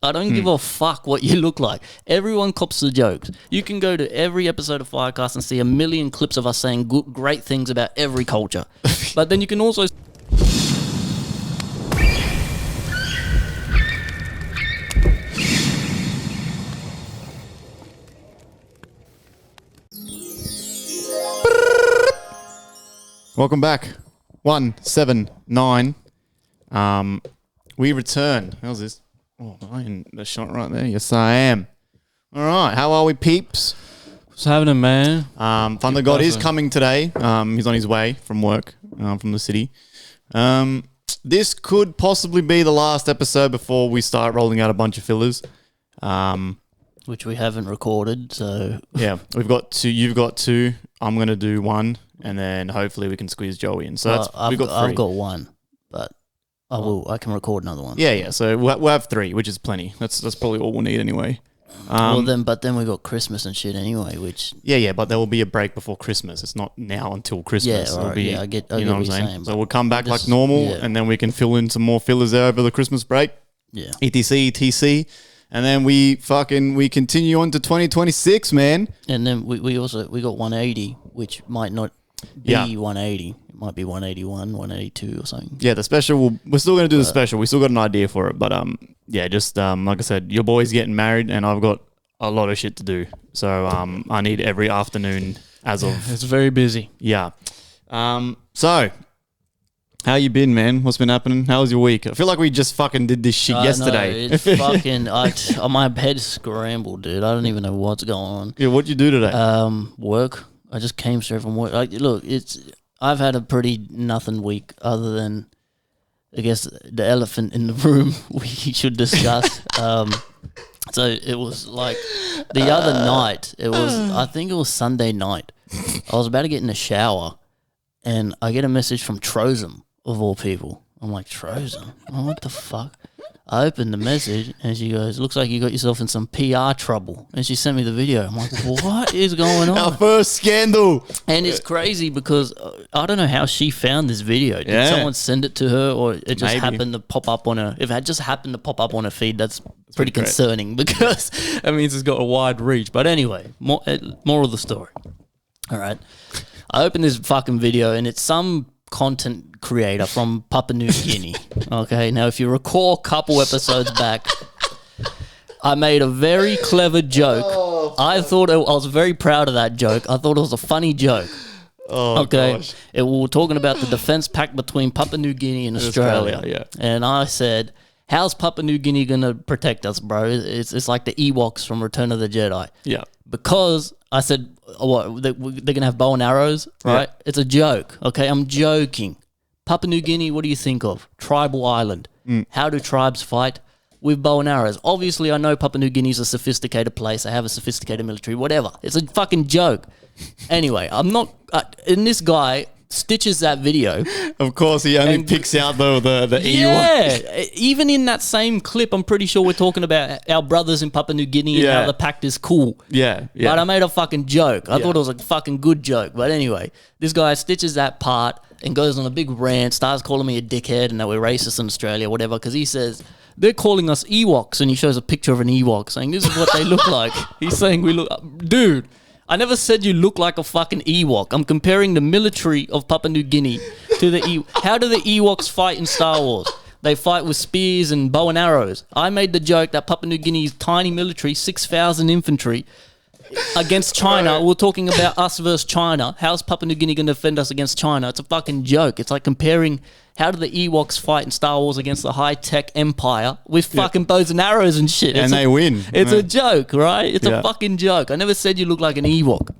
I don't give a fuck what you look like. Everyone cops the jokes. You can go to every episode of FireCast and see a million clips of us saying great things about every culture. But then you can also... Welcome back. 179. We return. How's this? Oh, am I in the shot right there? Yes, I am. All right. How are we, peeps? What's happening, man? Thunder God is coming today. He's on his way from work, from the city. This could possibly be the last episode before we start rolling out a bunch of fillers. Which we haven't recorded, so... Yeah, we've got two. You've got two. I'm going to do one, and then hopefully we can squeeze Joey in. So I've got one, but I can record another one. Yeah. So we'll have three, which is plenty. That's probably all we'll need anyway. But then we got Christmas and shit anyway, which... Yeah, but there will be a break before Christmas. It's not now until Christmas. Yeah, right. I get what you're saying. So we'll come back like normal, and then we can fill in some more fillers there over the Christmas break. Yeah. etc. And then we continue on to 2026, man. And then we got 180, which might not be 180. It might be 181, 182 or something. Yeah, the special, we're still going to do the special. We still got an idea for it. But like I said, your boy's getting married and I've got a lot of shit to do. So I need every afternoon as of... It's very busy. Yeah. So... How you been, man? What's been happening? How was your week? I feel like we just fucking did this shit yesterday. No, it's fucking... my head's scrambled, dude. I don't even know what's going on. Yeah, what'd you do today? Work. I just came straight from work. Look, I've had a pretty nothing week other than, I guess, the elephant in the room we should discuss. So it was like the other night. I think it was Sunday night. I was about to get in the shower and I get a message from Trozum. Of all people. I'm like, Trozum? Oh, what the fuck? I opened the message and she goes, looks like you got yourself in some PR trouble. And she sent me the video. I'm like, what is going on? Our first scandal. And it's crazy because I don't know how she found this video. Did someone send it to her or it just happened to pop up on her? If it had just happened to pop up on her feed, that's pretty concerning because that means it's got a wide reach. But anyway, more of the story. All right. I opened this fucking video and it's some content creator from Papua New Guinea. Okay, now if you recall a couple episodes back, I made a very clever joke. I was very proud of that joke. I thought it was a funny joke. Gosh. We were talking about the defense pact between Papua New Guinea and Australia. Yeah. And I said, how's Papua New Guinea going to protect us, bro? It's like the Ewoks from Return of the Jedi. Yeah. Because I said, they're going to have bow and arrows, right? Yeah. It's a joke, okay? I'm joking. Papua New Guinea, what do you think of? Tribal island. How do tribes fight? With bow and arrows. Obviously, I know Papua New Guinea is a sophisticated place. They have a sophisticated military, whatever. It's a fucking joke. Anyway, I'm not... and this guy... stitches that video. Of course, he only picks out the EU. Yeah, even in that same clip, I'm pretty sure we're talking about our brothers in Papua New Guinea and how the pact is cool. Yeah. But I made a fucking joke. I thought it was a fucking good joke. But anyway, this guy stitches that part and goes on a big rant, starts calling me a dickhead and that we're racist in Australia, whatever, because he says... they're calling us Ewoks, and he shows a picture of an Ewok saying, this is what they look like. He's saying we look... Dude... I never said you look like a fucking Ewok. I'm comparing the military of Papua New Guinea to the Ewok. How do the Ewoks fight in Star Wars? They fight with spears and bow and arrows. I made the joke that Papua New Guinea's tiny military, 6,000 infantry, against China. We're talking about us versus China. How's Papua New Guinea going to defend us against China? It's a fucking joke. It's like comparing how do the Ewoks fight in Star Wars against the high-tech empire with fucking bows and arrows and shit. And they win. It's a joke, right? It's a fucking joke. I never said you look like an Ewok.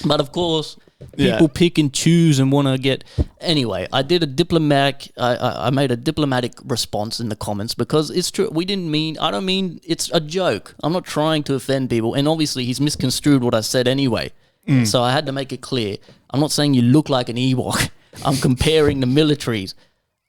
But of course, people pick and choose and want to get... Anyway, I did a diplomatic... I made a diplomatic response in the comments because it's true. I don't mean it's a joke. I'm not trying to offend people. And obviously, he's misconstrued what I said anyway. So I had to make it clear. I'm not saying you look like an Ewok. I'm comparing the militaries.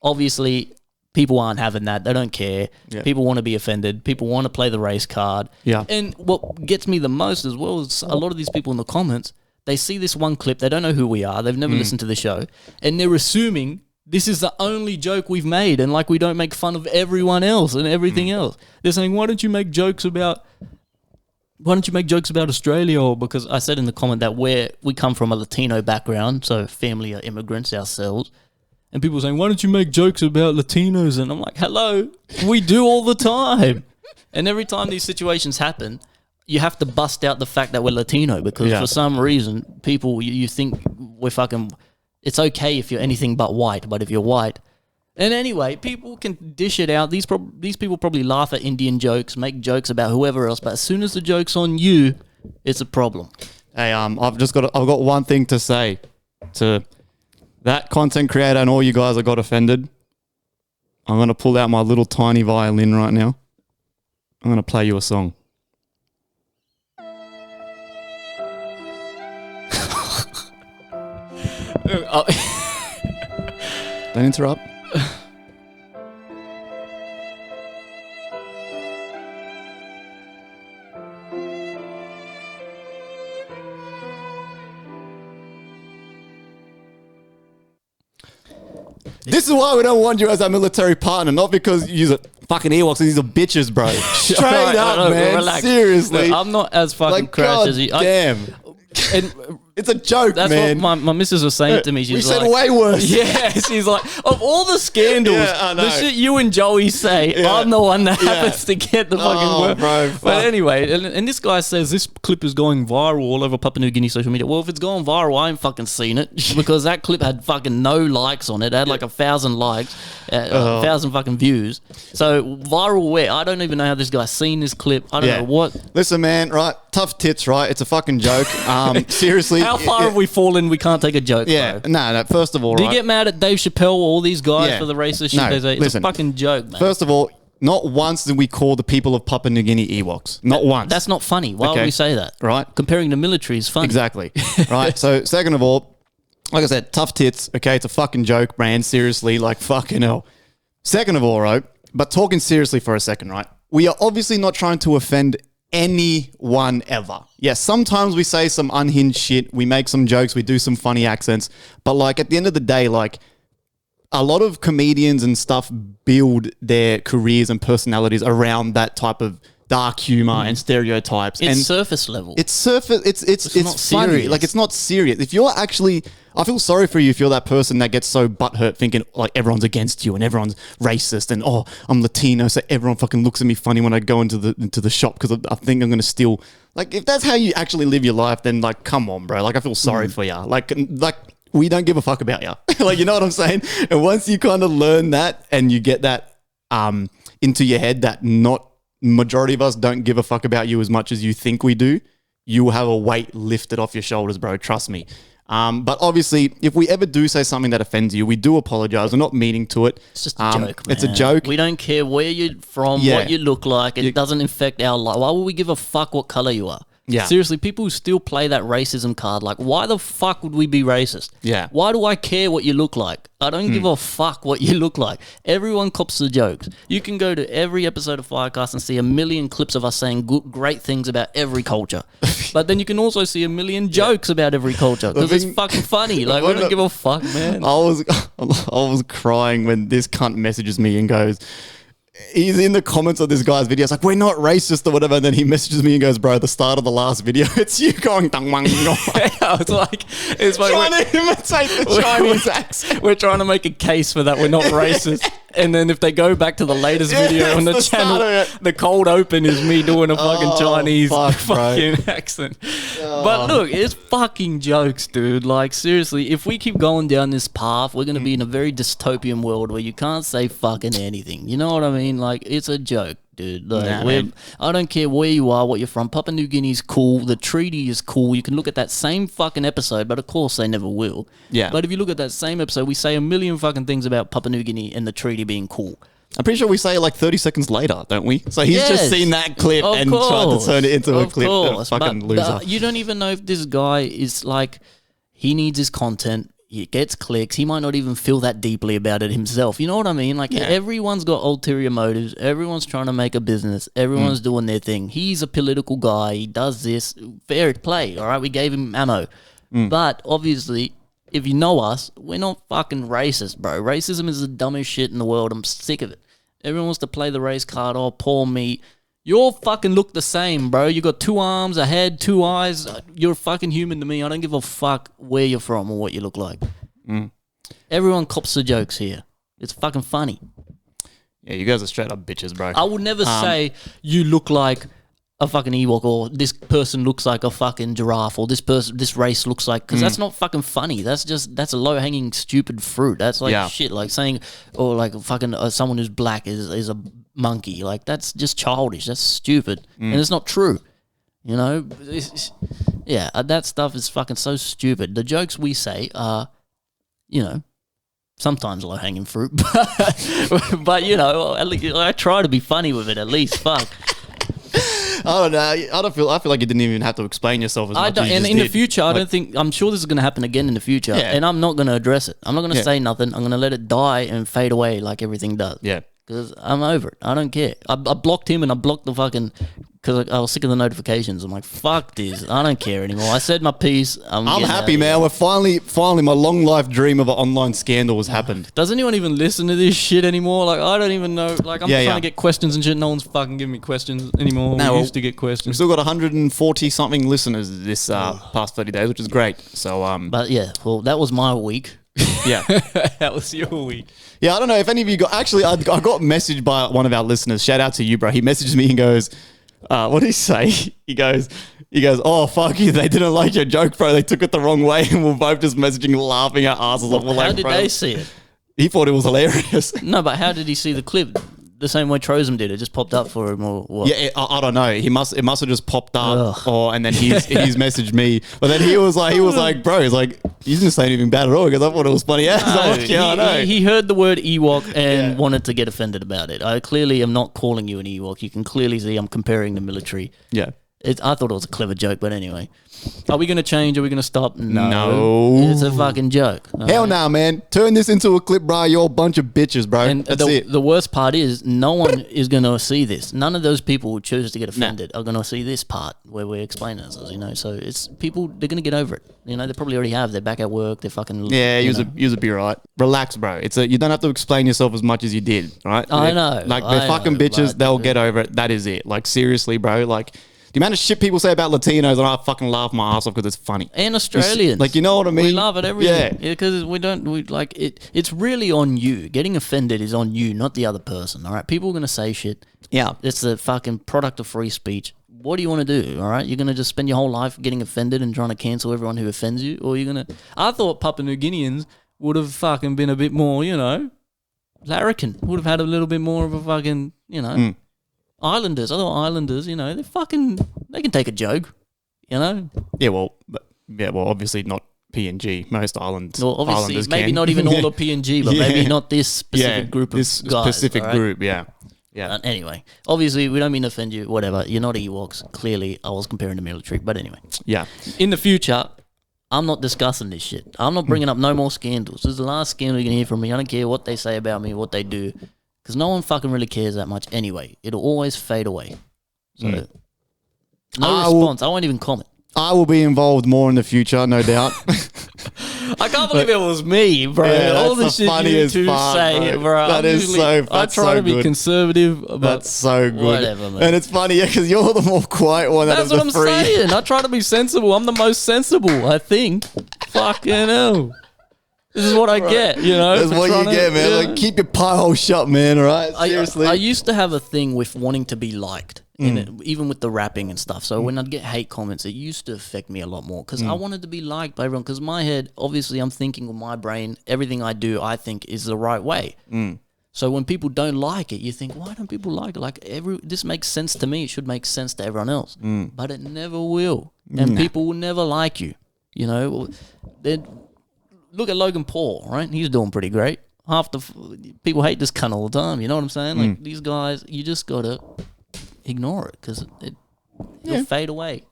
Obviously, people aren't having that. They don't care. Yeah. People want to be offended. People want to play the race card. Yeah. And what gets me the most as well is a lot of these people in the comments, they see this one clip. They don't know who we are. They've never listened to the show. And they're assuming this is the only joke we've made, and like we don't make fun of everyone else and everything else. They're saying, why don't you make jokes about Australia? Or because I said in the comment that we come from a Latino background, so family are immigrants ourselves. And people saying, why don't you make jokes about Latinos? And I'm like, hello, we do all the time. And every time these situations happen, you have to bust out the fact that we're Latino, because for some reason, people, you think we're fucking, it's okay if you're anything but white, but if you're white. And anyway, people can dish it out. These people probably laugh at Indian jokes, make jokes about whoever else, but as soon as the joke's on you, it's a problem. Hey, I've got one thing to say to that content creator and all you guys that got offended. I'm going to pull out my little tiny violin right now. I'm going to play you a song. Don't interrupt. This is why we don't want you as our military partner, not because you're fucking Ewoks, these are bitches, bro. Straight up, man. Relax. Seriously. Look, I'm not as fucking crash as you. Damn. And it's a joke, that's man. What my missus was saying to me. She's we like, said way worse. Yeah, she's like, of all the scandals, the shit you and Joey say, I'm the one that happens to get the fucking word. Bro, but anyway, and this guy says this clip is going viral all over Papua New Guinea social media. Well, if it's going viral, I ain't fucking seen it, because that clip had fucking no likes on it. It had like 1,000 likes, 1,000 fucking views. So viral where? I don't even know how this guy's seen this clip. I don't know what. Listen, man, right? Tough tits, right? It's a fucking joke. Seriously. How far have we fallen? We can't take a joke, bro. No, first of all, Do you get mad at Dave Chappelle or all these guys for the racist shit they say? It's a fucking joke, man. First of all, not once did we call the people of Papua New Guinea Ewoks. Not once. That's not funny. Why would we say that? Right. Comparing the military is funny. Exactly. Right. So, second of all, like I said, tough tits. Okay, it's a fucking joke, man. Seriously, like fucking hell. Second of all, right, but talking seriously for a second, right, we are obviously not trying to offend anyone ever. Yes, sometimes we say some unhinged shit, we make some jokes, we do some funny accents, but like at the end of the day, like a lot of comedians and stuff build their careers and personalities around that type of dark humor and stereotypes. It's and surface level. It's surface. It's funny. Serious. Like it's not serious. If you're actually, I feel sorry for you if you're that person that gets so butthurt thinking like everyone's against you and everyone's racist and I'm Latino, so everyone fucking looks at me funny when I go into the shop because I think I'm gonna steal. Like if that's how you actually live your life, then like come on, bro. Like I feel sorry for you. Like we don't give a fuck about you. Like you know what I'm saying? And once you kind of learn that and you get that into your head that not majority of us don't give a fuck about you as much as you think we do, you will have a weight lifted off your shoulders, bro. Trust me. But obviously, if we ever do say something that offends you, we do apologize. We're not meaning to it. It's just a joke, man. It's a joke. We don't care where you're from, what you look like. It doesn't affect our life. Why would we give a fuck what color you are? Yeah. Seriously, people who still play that racism card, like, why the fuck would we be racist? Yeah. Why do I care what you look like? I don't give a fuck what you look like. Everyone cops the jokes. You can go to every episode of FireCast and see a million clips of us saying great things about every culture. But then you can also see a million jokes about every culture because it's fucking funny. Like, we don't give a fuck, man. I was crying when this cunt messages me and goes, he's in the comments of this guy's video. It's like, we're not racist or whatever. And then he messages me and goes, bro, the start of the last video, it's you going, dang, wang, it's like trying to imitate the Chinese accent. We're trying to make a case for that. We're not racist. And then if they go back to the latest video on the channel, the cold open is me doing a fucking Chinese fucking accent. But look, it's fucking jokes, dude. Like, seriously, if we keep going down this path, we're going to be in a very dystopian world where you can't say fucking anything. You know what I mean? Like, it's a joke, dude. Like, I don't care where you are, what you're from. Papua New Guinea's cool. The treaty is cool. You can look at that same fucking episode, but of course they never will. Yeah. But if you look at that same episode, we say a million fucking things about Papua New Guinea and the treaty being cool. I'm pretty sure we say it like 30 seconds later, don't we? So he's just seen that clip and tried to turn it into a clip. Fucking loser. You don't even know if this guy is like, he needs his content. He gets clicks. He might not even feel that deeply about it himself. You know what I mean? Like, everyone's got ulterior motives. Everyone's trying to make a business. Everyone's doing their thing. He's a political guy. He does this. Fair play, all right? We gave him ammo. But obviously, if you know us, we're not fucking racist, bro. Racism is the dumbest shit in the world. I'm sick of it. Everyone wants to play the race card. Oh, poor me. You all fucking look the same, bro. You got 2 arms, a head, 2 eyes. You're fucking human to me. I don't give a fuck where you're from or what you look like. Everyone cops the jokes here. It's fucking funny. Yeah, you guys are straight up bitches, bro. I would never say you look like a fucking Ewok or this person looks like a fucking giraffe or this race looks like, because that's not fucking funny. That's a low hanging stupid fruit. That's like shit, like saying or like fucking someone who's black is a monkey. Like that's just childish. That's stupid, and it's not true. You know, that stuff is fucking so stupid. The jokes we say are, you know, sometimes low hanging fruit, but you know, at least I try to be funny with it at least. Fuck. I don't know. I feel like you didn't even have to explain yourself as much as you and just in did. the future, I don't think. I'm sure this is going to happen again in the future, and I'm not going to address it. I'm not going to say nothing. I'm going to let it die and fade away like everything does. Yeah. Because I'm over it. I don't care. I blocked him and I blocked the fucking... Because I was sick of the notifications. I'm like, fuck this. I don't care anymore. I said my piece. I'm happy, man. We're finally, my long life dream of an online scandal has happened. Does anyone even listen to this shit anymore? Like, I don't even know. Like, I'm trying to get questions and shit. No one's fucking giving me questions anymore. No, we used to get questions. We've still got 140 something listeners this past 30 days, which is great. So, But yeah, well, that was my week. Yeah. That was your week. Yeah, I don't know if any of you got... Actually, I got messaged by one of our listeners. Shout out to you, bro. He messaged me and goes... what did he say? He goes, oh, fuck you. They didn't like your joke, bro. They took it the wrong way. And we're both just messaging, laughing our asses off. How did they see it? He thought it was hilarious. No, but how did he see the clip? The same way Trozum did. It just popped up for him or what? Yeah, I don't know. It must have just popped up and then he's messaged me. But then he was like, bro, he's like, he didn't say anything bad at all because I thought it was funny. He heard the word Ewok and wanted to get offended about it. I clearly am not calling you an Ewok. You can clearly see I'm comparing the military. Yeah. I thought it was a clever joke, but anyway. Are we going to change? Are we going to stop? No. It's a fucking joke. Hell no, man. Turn this into a clip, bro. You're a bunch of bitches, bro. And that's it. The worst part is no one is going to see this. None of those people who choose to get offended are going to see this part where we're explaining ourselves, you know. So it's people, they're going to get over it. You know, they probably already have. They're back at work. They're fucking... Yeah, use a be right. Relax, bro. You don't have to explain yourself as much as you did, right? I know. Like, they're fucking bitches. They'll get over it. That is it. Like, seriously, bro. Like... The amount of shit people say about Latinos, and I fucking laugh my ass off because it's funny. And Australians. Like, you know what I mean? We laugh at everything. Yeah. Because it's really on you. Getting offended is on you, not the other person, all right? People are going to say shit. Yeah. It's the fucking product of free speech. What do you want to do, all right? You're going to just spend your whole life getting offended and trying to cancel everyone who offends you? Or you're going to... I thought Papua New Guineans would have fucking been a bit more, you know, larrikin. Would have had a little bit more of a fucking, you know... Islanders, other Islanders, you know, they can take a joke, you know? Yeah, well, obviously not PNG. Most Islanders maybe can. not even all of PNG, but maybe not this specific group of this guys. Specific group, yeah. Anyway, obviously, we don't mean to offend you, whatever. You're not Ewoks. Clearly, I was comparing the military, but anyway. Yeah. In the future, I'm not discussing this shit. I'm not bringing up no more scandals. This is the last scandal you can hear from me. I don't care what they say about me, what they do. Because no one fucking really cares that much anyway. It'll always fade away. So, no response. I won't even comment. I will be involved more in the future, no doubt. I can't believe it was me, bro. Yeah, all the shit you two say, bro. That is so I try to be conservative. That's so good. Whatever, man. And it's funny, because you're the more quiet one out of the three. That's what I'm saying. I try to be sensible. I'm the most sensible, I think. Fucking hell. This is what I get, you know. That's what you get, man. Like, keep your pie hole shut, man, all right? Seriously. I used to have a thing with wanting to be liked, even with the rapping and stuff. So when I'd get hate comments, it used to affect me a lot more because I wanted to be liked by everyone. Because my head, obviously, I'm thinking with my brain, everything I do, I think is the right way. So when people don't like it, you think, why don't people like it? Like, this makes sense to me. It should make sense to everyone else. But it never will. And people will never like you. You know, look at Logan Paul, right? He's doing pretty great. Half the people hate this cunt all the time. You know what I'm saying? Like, these guys, you just got to ignore it because it'll fade away.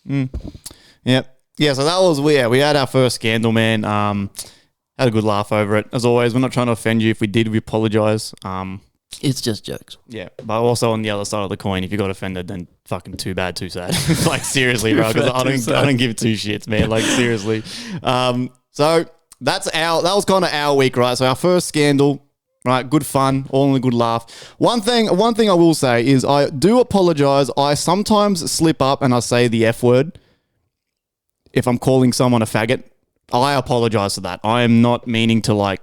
Yep. Yeah, so that was weird. We had our first scandal, man. Had a good laugh over it. As always, we're not trying to offend you. If we did, we apologize. It's just jokes. Yeah, but also on the other side of the coin, if you got offended, then fucking too bad, too sad. Like, seriously, bro, because I don't give two shits, man. Like, seriously. So that was kind of our week, right? So our first scandal, right? Good fun, all in a good laugh. One thing I will say is I do apologize. I sometimes slip up and I say the F word if I'm calling someone a faggot. I apologize for that. I am not meaning to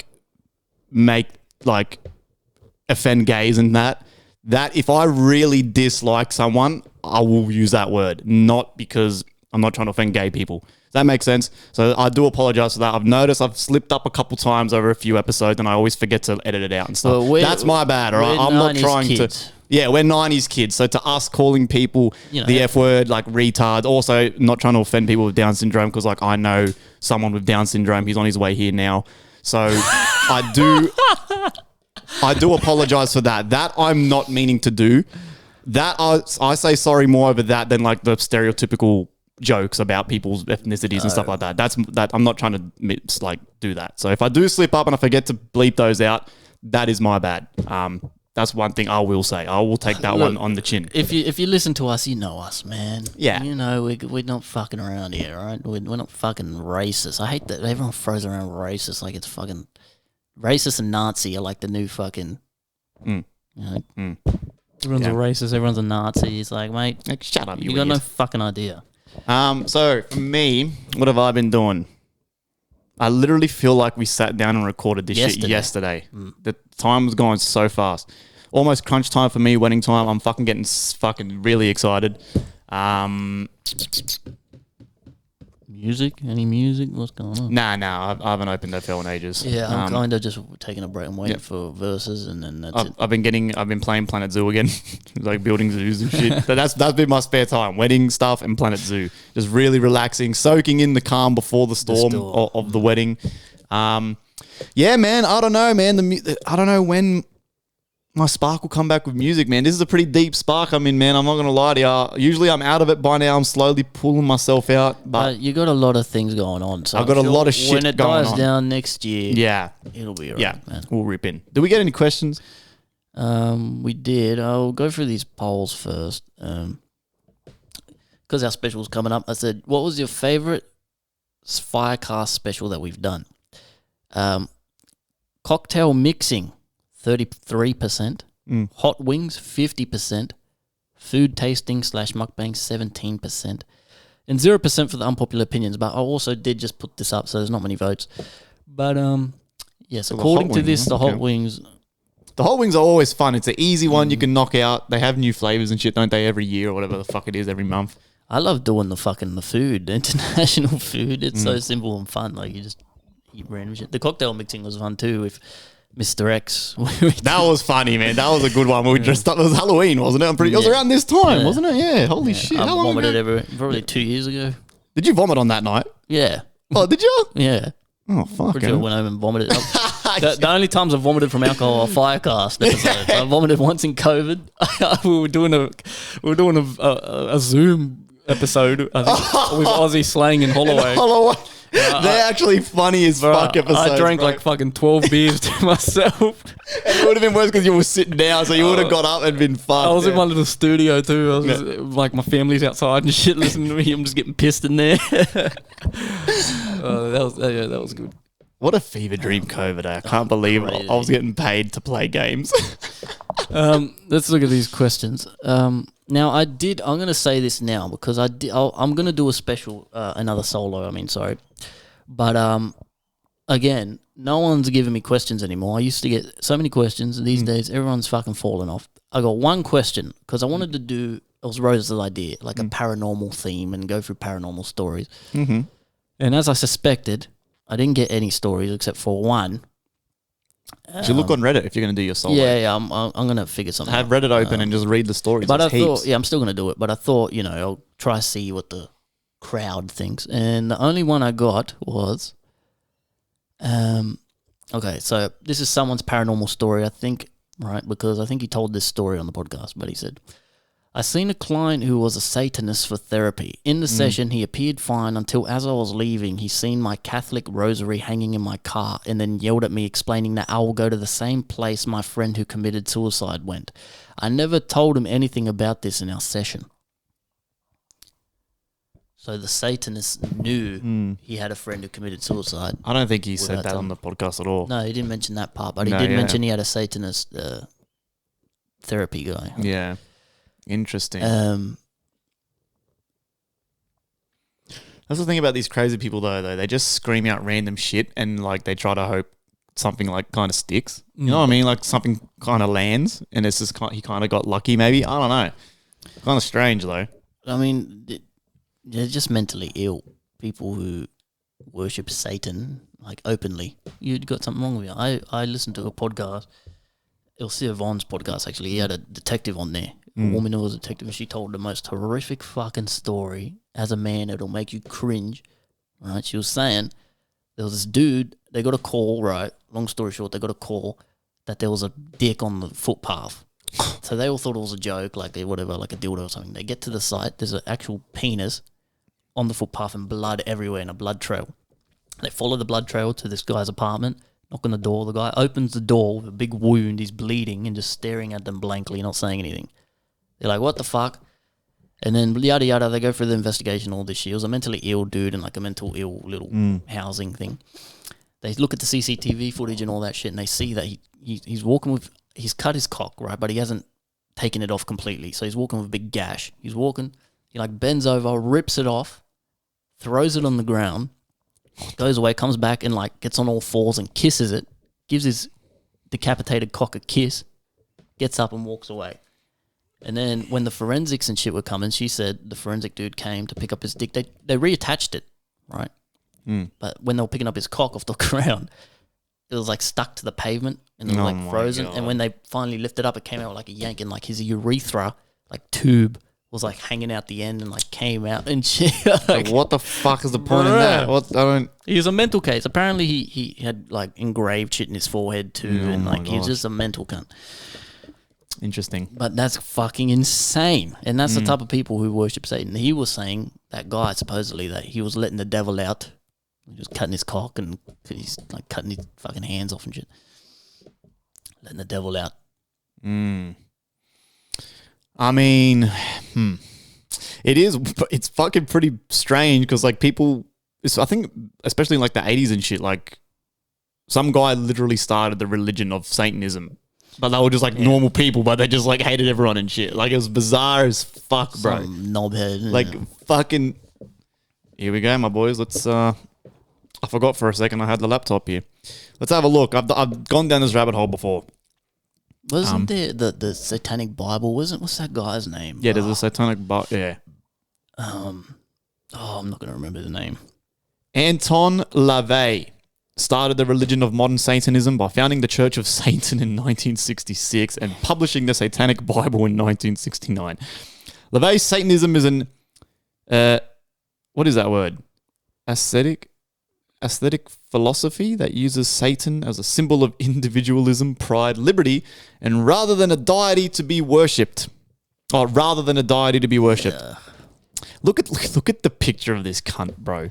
offend gays and that. That if I really dislike someone, I will use that word, not because I'm not trying to offend gay people. Does that make sense? So I do apologize for that. I've noticed I've slipped up a couple times over a few episodes and I always forget to edit it out and stuff. Well, that's my bad, all right? I'm not trying kids. to... Yeah, we're 90s kids. So to us calling people the F word, like retards, also not trying to offend people with Down syndrome because like I know someone with Down syndrome. He's on his way here now. So I do apologize for that. That I'm not meaning to do. That I say sorry more over that than like the stereotypical jokes about people's ethnicities and stuff like that. That I'm not trying to like do that. So if I do slip up and I forget to bleep those out, that is my bad. That's one thing I will say. I will take that one on the chin. If you listen to us, you know us, man. Yeah. You know, we're not fucking around here, right? We're not fucking racist. I hate that everyone throws around racist like it's fucking... Racist and Nazi are like the new fucking... You know, everyone's a racist, everyone's a Nazi. It's like, mate... Like, shut up, you got no fucking idea. So, for me, what have I been doing? I literally feel like we sat down and recorded this shit yesterday. The time was going so fast. Almost crunch time for me, wedding time. I'm fucking getting really excited. Music? Any music? What's going on? Nah. I haven't opened FL in ages. Yeah, I'm kind of just taking a break. I'm waiting for verses, and then that's it. I've been playing Planet Zoo again, like building zoos and shit. But that's been my spare time: wedding stuff and Planet Zoo. Just really relaxing, soaking in the calm before the storm of the wedding. Yeah, man. I don't know, man. I don't know when my spark will come back with music, man. This is a pretty deep spark I'm in, man. I'm not going to lie to you. Usually I'm out of it by now. I'm slowly pulling myself out. But you got a lot of things going on. So I've got a lot of shit going on. When it dies down next year, it'll be all right, man. We'll rip in. Did we get any questions? We did. I'll go through these polls first. Because our special's coming up. I said, what was your favorite FireCast special that we've done? Cocktail mixing. 33%, hot wings 50%, food tasting / mukbang 17%, and 0% for the unpopular opinions. But I also did just put this up, so there's not many votes. But yes, so according to this, the hot wings. The hot wings are always fun. It's an easy one you can knock out. They have new flavors and shit, don't they? Every year or whatever the fuck it is, every month. I love doing the food, the international food. It's so simple and fun. Like you just eat random shit. The cocktail mixing was fun too with Mr. X. That was funny, man. That was a good one. We dressed up. It was Halloween, wasn't it? It was around this time, wasn't it? Yeah. Holy shit. I How long vomited ago? probably 2 years ago. Did you vomit on that night? Yeah. Oh, did you? Yeah. Oh, fuck. Pretty sure I went home and vomited. The only times I vomited from alcohol are FireCast episodes. I vomited once in COVID. we were doing a Zoom episode, I think, with Aussie slang in Holloway. They're actually funny as fuck episodes. I drank like fucking 12 beers to myself. And it would have been worse because you were sitting down, so you would have got up and been fucked. I was in my little studio too. I was just, like, my family's outside and shit listening to me. I'm just getting pissed in there. That was good. What a fever dream COVID. I can't believe I was getting paid to play games. Let's look at these questions. Now, I'm going to say this now because I'm going to do a special, another solo, But, again, no one's giving me questions anymore. I used to get so many questions, and these days everyone's fucking falling off. I got one question because I wanted to do, it was Rose's idea, like a paranormal theme and go through paranormal stories. Mm-hmm. And as I suspected, I didn't get any stories except for one. You should look on Reddit if you're going to do your solo. Yeah, I'm going to figure something out. Have Reddit open and just read the stories. But I thought, I'm still going to do it. But I thought, I'll try to see what the crowd thinks. And the only one I got was, okay, so this is someone's paranormal story, I think, right? Because I think he told this story on the podcast, but he said, I seen a client who was a Satanist for therapy. In the session, he appeared fine until as I was leaving, he seen my Catholic rosary hanging in my car and then yelled at me explaining that I will go to the same place my friend who committed suicide went. I never told him anything about this in our session. So the Satanist knew he had a friend who committed suicide. I don't think he said that on the podcast at all. No, he didn't mention that part, but he did mention he had a Satanist therapy guy. Yeah. Interesting. That's the thing about these crazy people, though. They just scream out random shit and, like, they try to hope something, like, kind of sticks. You know what I mean? Like, something kind of lands and it's just he kind of got lucky, maybe. I don't know. Kind of strange, though. I mean, they're just mentally ill. People who worship Satan, like, openly. You got something wrong with you. I listened to a podcast. It was Theo Vaughn's podcast, actually. He had a detective on there. A woman who was a detective, and she told the most horrific fucking story. As a man, it'll make you cringe, right? She was saying there was this dude, they got a call, right? Long story short, they got a call that there was a dick on the footpath. So they all thought it was a joke, like whatever, like a dildo or something. They get to the site, there's an actual penis on the footpath and blood everywhere in a blood trail. They follow the blood trail to this guy's apartment, knock on the door. The guy opens the door with a big wound. He's bleeding and just staring at them blankly, not saying anything. They're like, what the fuck? And then yada yada, they go through the investigation, all this shit. It was a mentally ill dude in like a mental ill little housing thing. They look at the CCTV footage and all that shit, and they see that he's walking with, he's cut his cock, right? But he hasn't taken it off completely. So he's walking with a big gash. He's walking, he like bends over, rips it off, throws it on the ground, goes away, comes back and like gets on all fours and kisses it, gives his decapitated cock a kiss, gets up and walks away. And then when the forensics and shit were coming, she said the forensic dude came to pick up his dick. They reattached it, right? But when they were picking up his cock off the ground, it was like stuck to the pavement and it was like frozen. God. And when they finally lifted up, it came out like a yank, and like his urethra, like tube, was like hanging out the end and like came out and shit. Like, what the fuck is the point in that? He was a mental case. Apparently he had like engraved shit in his forehead too, and like he's just a mental cunt. Interesting. But that's fucking insane. And that's the type of people who worship Satan. He was saying, that guy supposedly, that he was letting the devil out. He was cutting his cock and he's like cutting his fucking hands off and shit. Letting the devil out. I mean, it's fucking pretty strange because like people, I think especially in like the 80s and shit, like some guy literally started the religion of Satanism. But they were just like normal people, but they just like hated everyone and shit. Like it was bizarre as fuck, bro. Some knobhead. Like fucking. Here we go, my boys. Let's. I forgot for a second I had the laptop here. Let's have a look. I've gone down this rabbit hole before. Wasn't there the Satanic Bible? What's that guy's name? Yeah, there's a Satanic Bible. Yeah. I'm not gonna remember the name. Anton LaVey started the religion of modern Satanism by founding the Church of Satan in 1966 and publishing the Satanic Bible in 1969. LaVey's Satanism is an, what is that word? Aesthetic philosophy that uses Satan as a symbol of individualism, pride, liberty, and rather than a deity to be worshipped. Yeah. Look at the picture of this cunt, bro.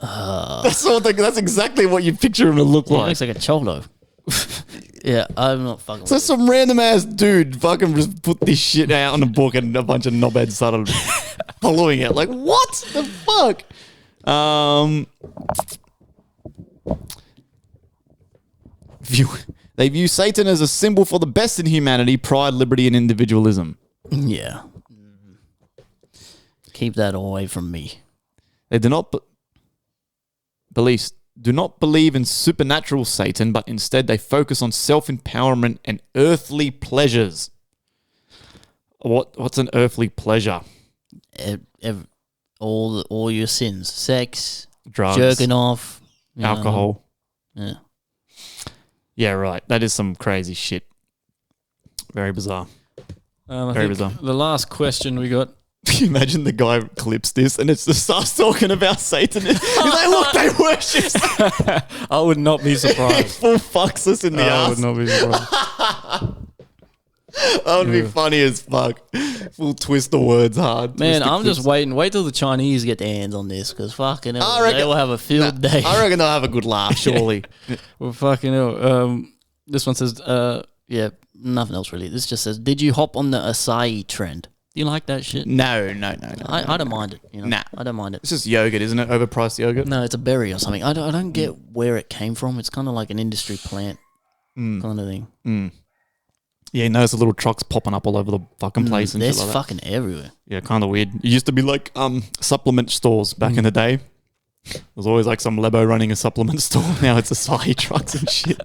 That's exactly what you picture him to look like. He looks like a cholo. Yeah, I'm not fucking. So some random ass dude fucking just put this shit out on a book and a bunch of knobheads started following it. Like, what the fuck? They view Satan as a symbol for the best in humanity, pride, liberty, and individualism. Yeah. Keep that away from me. They do not believe in supernatural Satan, but instead they focus on self-empowerment and earthly pleasures. What's an earthly pleasure? All your sins. Sex, drugs, jerking off, alcohol. Yeah. Yeah, right. That is some crazy shit. Very bizarre. Very bizarre. The last question we got. Can you imagine the guy clips this and it's just starts talking about Satan? He's like, look, they worship Satan. I would not be surprised. He full fucks us in the ass. I would not be surprised. That would be funny as fuck. Full twist the words hard. Man, I'm just waiting. Wait till the Chinese get their hands on this because fucking hell, they will have a field day. I reckon they'll have a good laugh, surely. Well, fucking hell. This one says, yeah, nothing else really. This just says, did you hop on the acai trend? You like that shit? No. I don't mind it. You know? Nah. I don't mind it. It's just yogurt, isn't it? Overpriced yogurt. No, it's a berry or something. I don't get where it came from. It's kind of like an industry plant kind of thing. Yeah, you notice the little trucks popping up all over the fucking place and shit There's like that. fucking everywhere. Yeah, kind of weird. It used to be like supplement stores back in the day. There's always like some lebo running a supplement store. Now it's acai trucks and shit.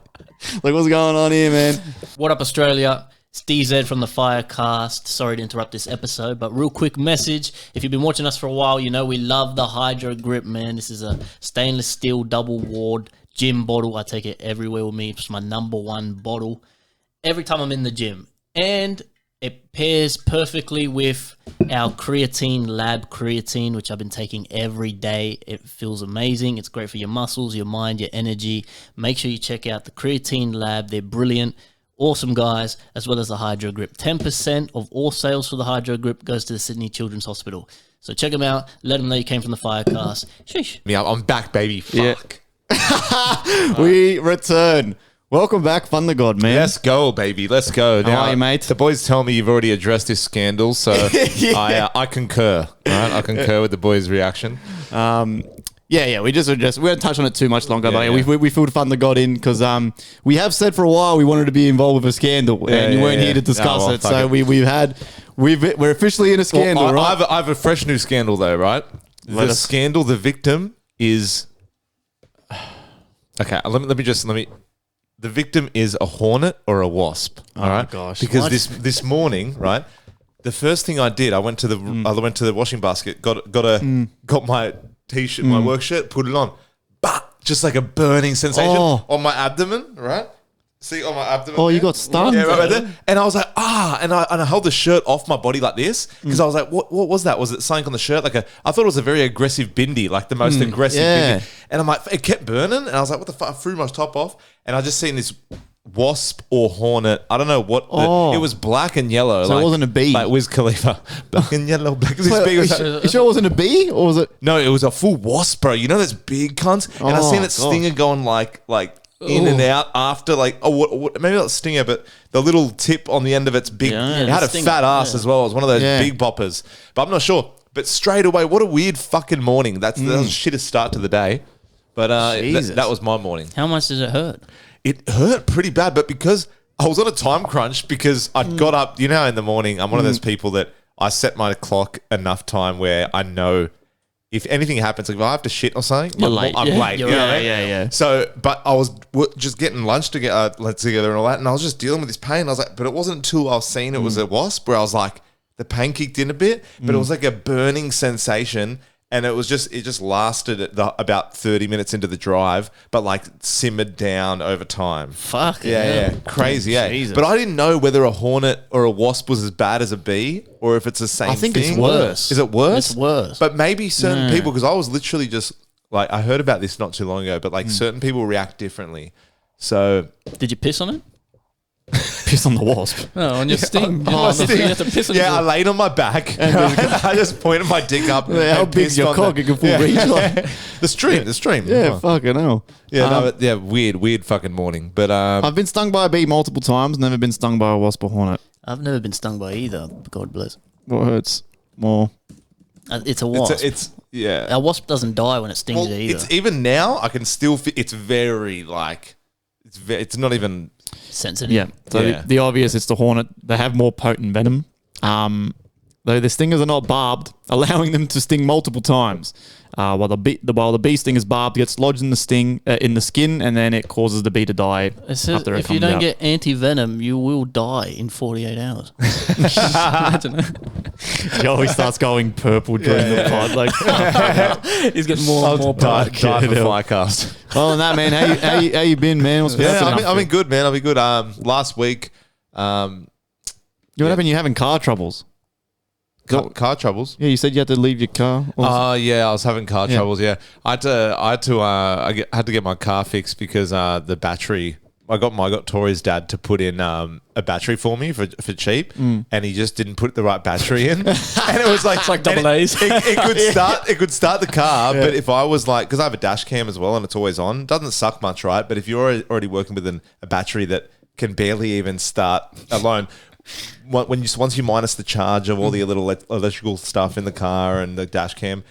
Like, what's going on here, man? What up, Australia? It's DZ from the FireCast. Sorry to interrupt this episode, but real quick message. If you've been watching us for a while, you know we love the Hydro Grip, man. This is a stainless steel double-walled gym bottle. I take it everywhere with me. It's my #1 bottle every time I'm in the gym. And it pairs perfectly with our creatine, lab creatine, which I've been taking every day. It feels amazing. It's great for your muscles, your mind, your energy. Make sure you check out the creatine lab. They're brilliant. Awesome guys, as well as the Hydro Grip. 10% of all sales for the Hydro Grip goes to the Sydney Children's Hospital. So check them out. Let them know you came from the FireCast. Sheesh. Yeah, I'm back, baby. Fuck. We return. Welcome back, Fun the God, man. Let's go, baby. Let's go. How are you, mate? The boys tell me you've already addressed this scandal, so I concur. Right? I concur with the boys' reaction. Yeah. We just we won't touch on it too much longer, but Yeah. we filled Fun the God in because we have said for a while we wanted to be involved with a scandal, and you weren't here to discuss it. fuck So it. we're officially in a scandal, Well, right? I have a fresh new scandal, though, right? Let The us- scandal, the victim is... Okay, let me... The victim is a hornet or a wasp. All right, gosh. Because What? this morning, right, the first thing I did, I went to the washing basket, got my t-shirt, my work shirt, put it on, but just like a burning sensation on my abdomen, right? See on my abdomen. Oh, you there? got stung? Yeah, right there. And I was like, and I held the shirt off my body like this because I was like, what was that? Was it something on the shirt? I thought it was a very aggressive bindi, like the most aggressive yeah. bindi. And I'm like, it kept burning, and I was like, what the fuck? I threw my top off, and I just seen this wasp or hornet. I don't know what. It was black and yellow. So it wasn't a bee? Like Wiz Khalifa. Black and yellow. Black. This Wait, big was you sure it wasn't a bee, or was it? no, it was a full wasp, bro. You know those big cunts? And I seen Oh, that stinger going like in and out after maybe not stinger, but the little tip on the end of its big. Yeah, it had the a stinger, fat ass as well. It was one of those Yeah. big boppers. But I'm not sure. But straight away, what a weird fucking morning. That was a shittest start to the day. But Jesus. that was my morning. How much does it hurt? It hurt pretty bad, but because I was on a time crunch because I'd got up, you know, in the morning, I'm one of those people that I set my clock enough time where I know if anything happens, like if I have to shit or something, You're late. I'm Yeah, late. you're You know right. what I mean? Yeah. So, but I was just getting lunch together and all that, and I was just dealing with this pain. I was like, but it wasn't until I was seeing it was a wasp where I was like, the pain kicked in a bit, but it was like a burning sensation. And it just lasted at about 30 minutes into the drive, but like simmered down over time. Fuck. Yeah. Crazy, yeah. Jesus. But I didn't know whether a hornet or a wasp was as bad as a bee or if it's the same I think thing. it's worse. Is it worse? It's worse. But maybe certain people, because I was literally just like, I heard about this not too long ago, but like certain people react differently. So Did you piss on it? Piss on the wasp. No, on your sting. My You have sting. to piss on yeah, I your- laid on my back. I just pointed my dick up. How and big's pissed your on cock? It can full reach. Like, The stream. yeah, fucking hell. Yeah, weird fucking morning. But I've been stung by a bee multiple times. Never been stung by a wasp or hornet. I've never been stung by either. God bless. What hurts more? It's a wasp. it's yeah. A wasp doesn't die when it stings Well, you either. it's even now. I can still. It's very like. It's not even. Sensitive. Yeah. So Yeah. the obvious, it's the hornet. They have more potent venom. Though the stingers are not barbed, allowing them to sting multiple times. While the bee sting is barbed, gets lodged in the skin, and then it causes the bee to die. It says after it if you comes don't out. get anti-venom, you will die in 48 hours. Imagine that. Joey starts going purple during the pod. Like, He's getting more and more Die blood. for FireCast. other than that, man, how you been, man? What's been Yeah, happening? I've been good, man. I've been good. Last week, What happened? You having car troubles? car troubles. Yeah, you said you had to leave your car. Yeah, I was having car troubles. Yeah, I had to get my car fixed because the battery. I got Tori's dad to put in a battery for me for cheap, and he just didn't put the right battery in, and it was like It's like double and A's. It could start the car, but if I was like, because I have a dash cam as well and it's always on, doesn't suck much, right? But if you're already working with a battery that can barely even start alone. once you minus the charge of all the little electrical stuff in the car and the dash cam,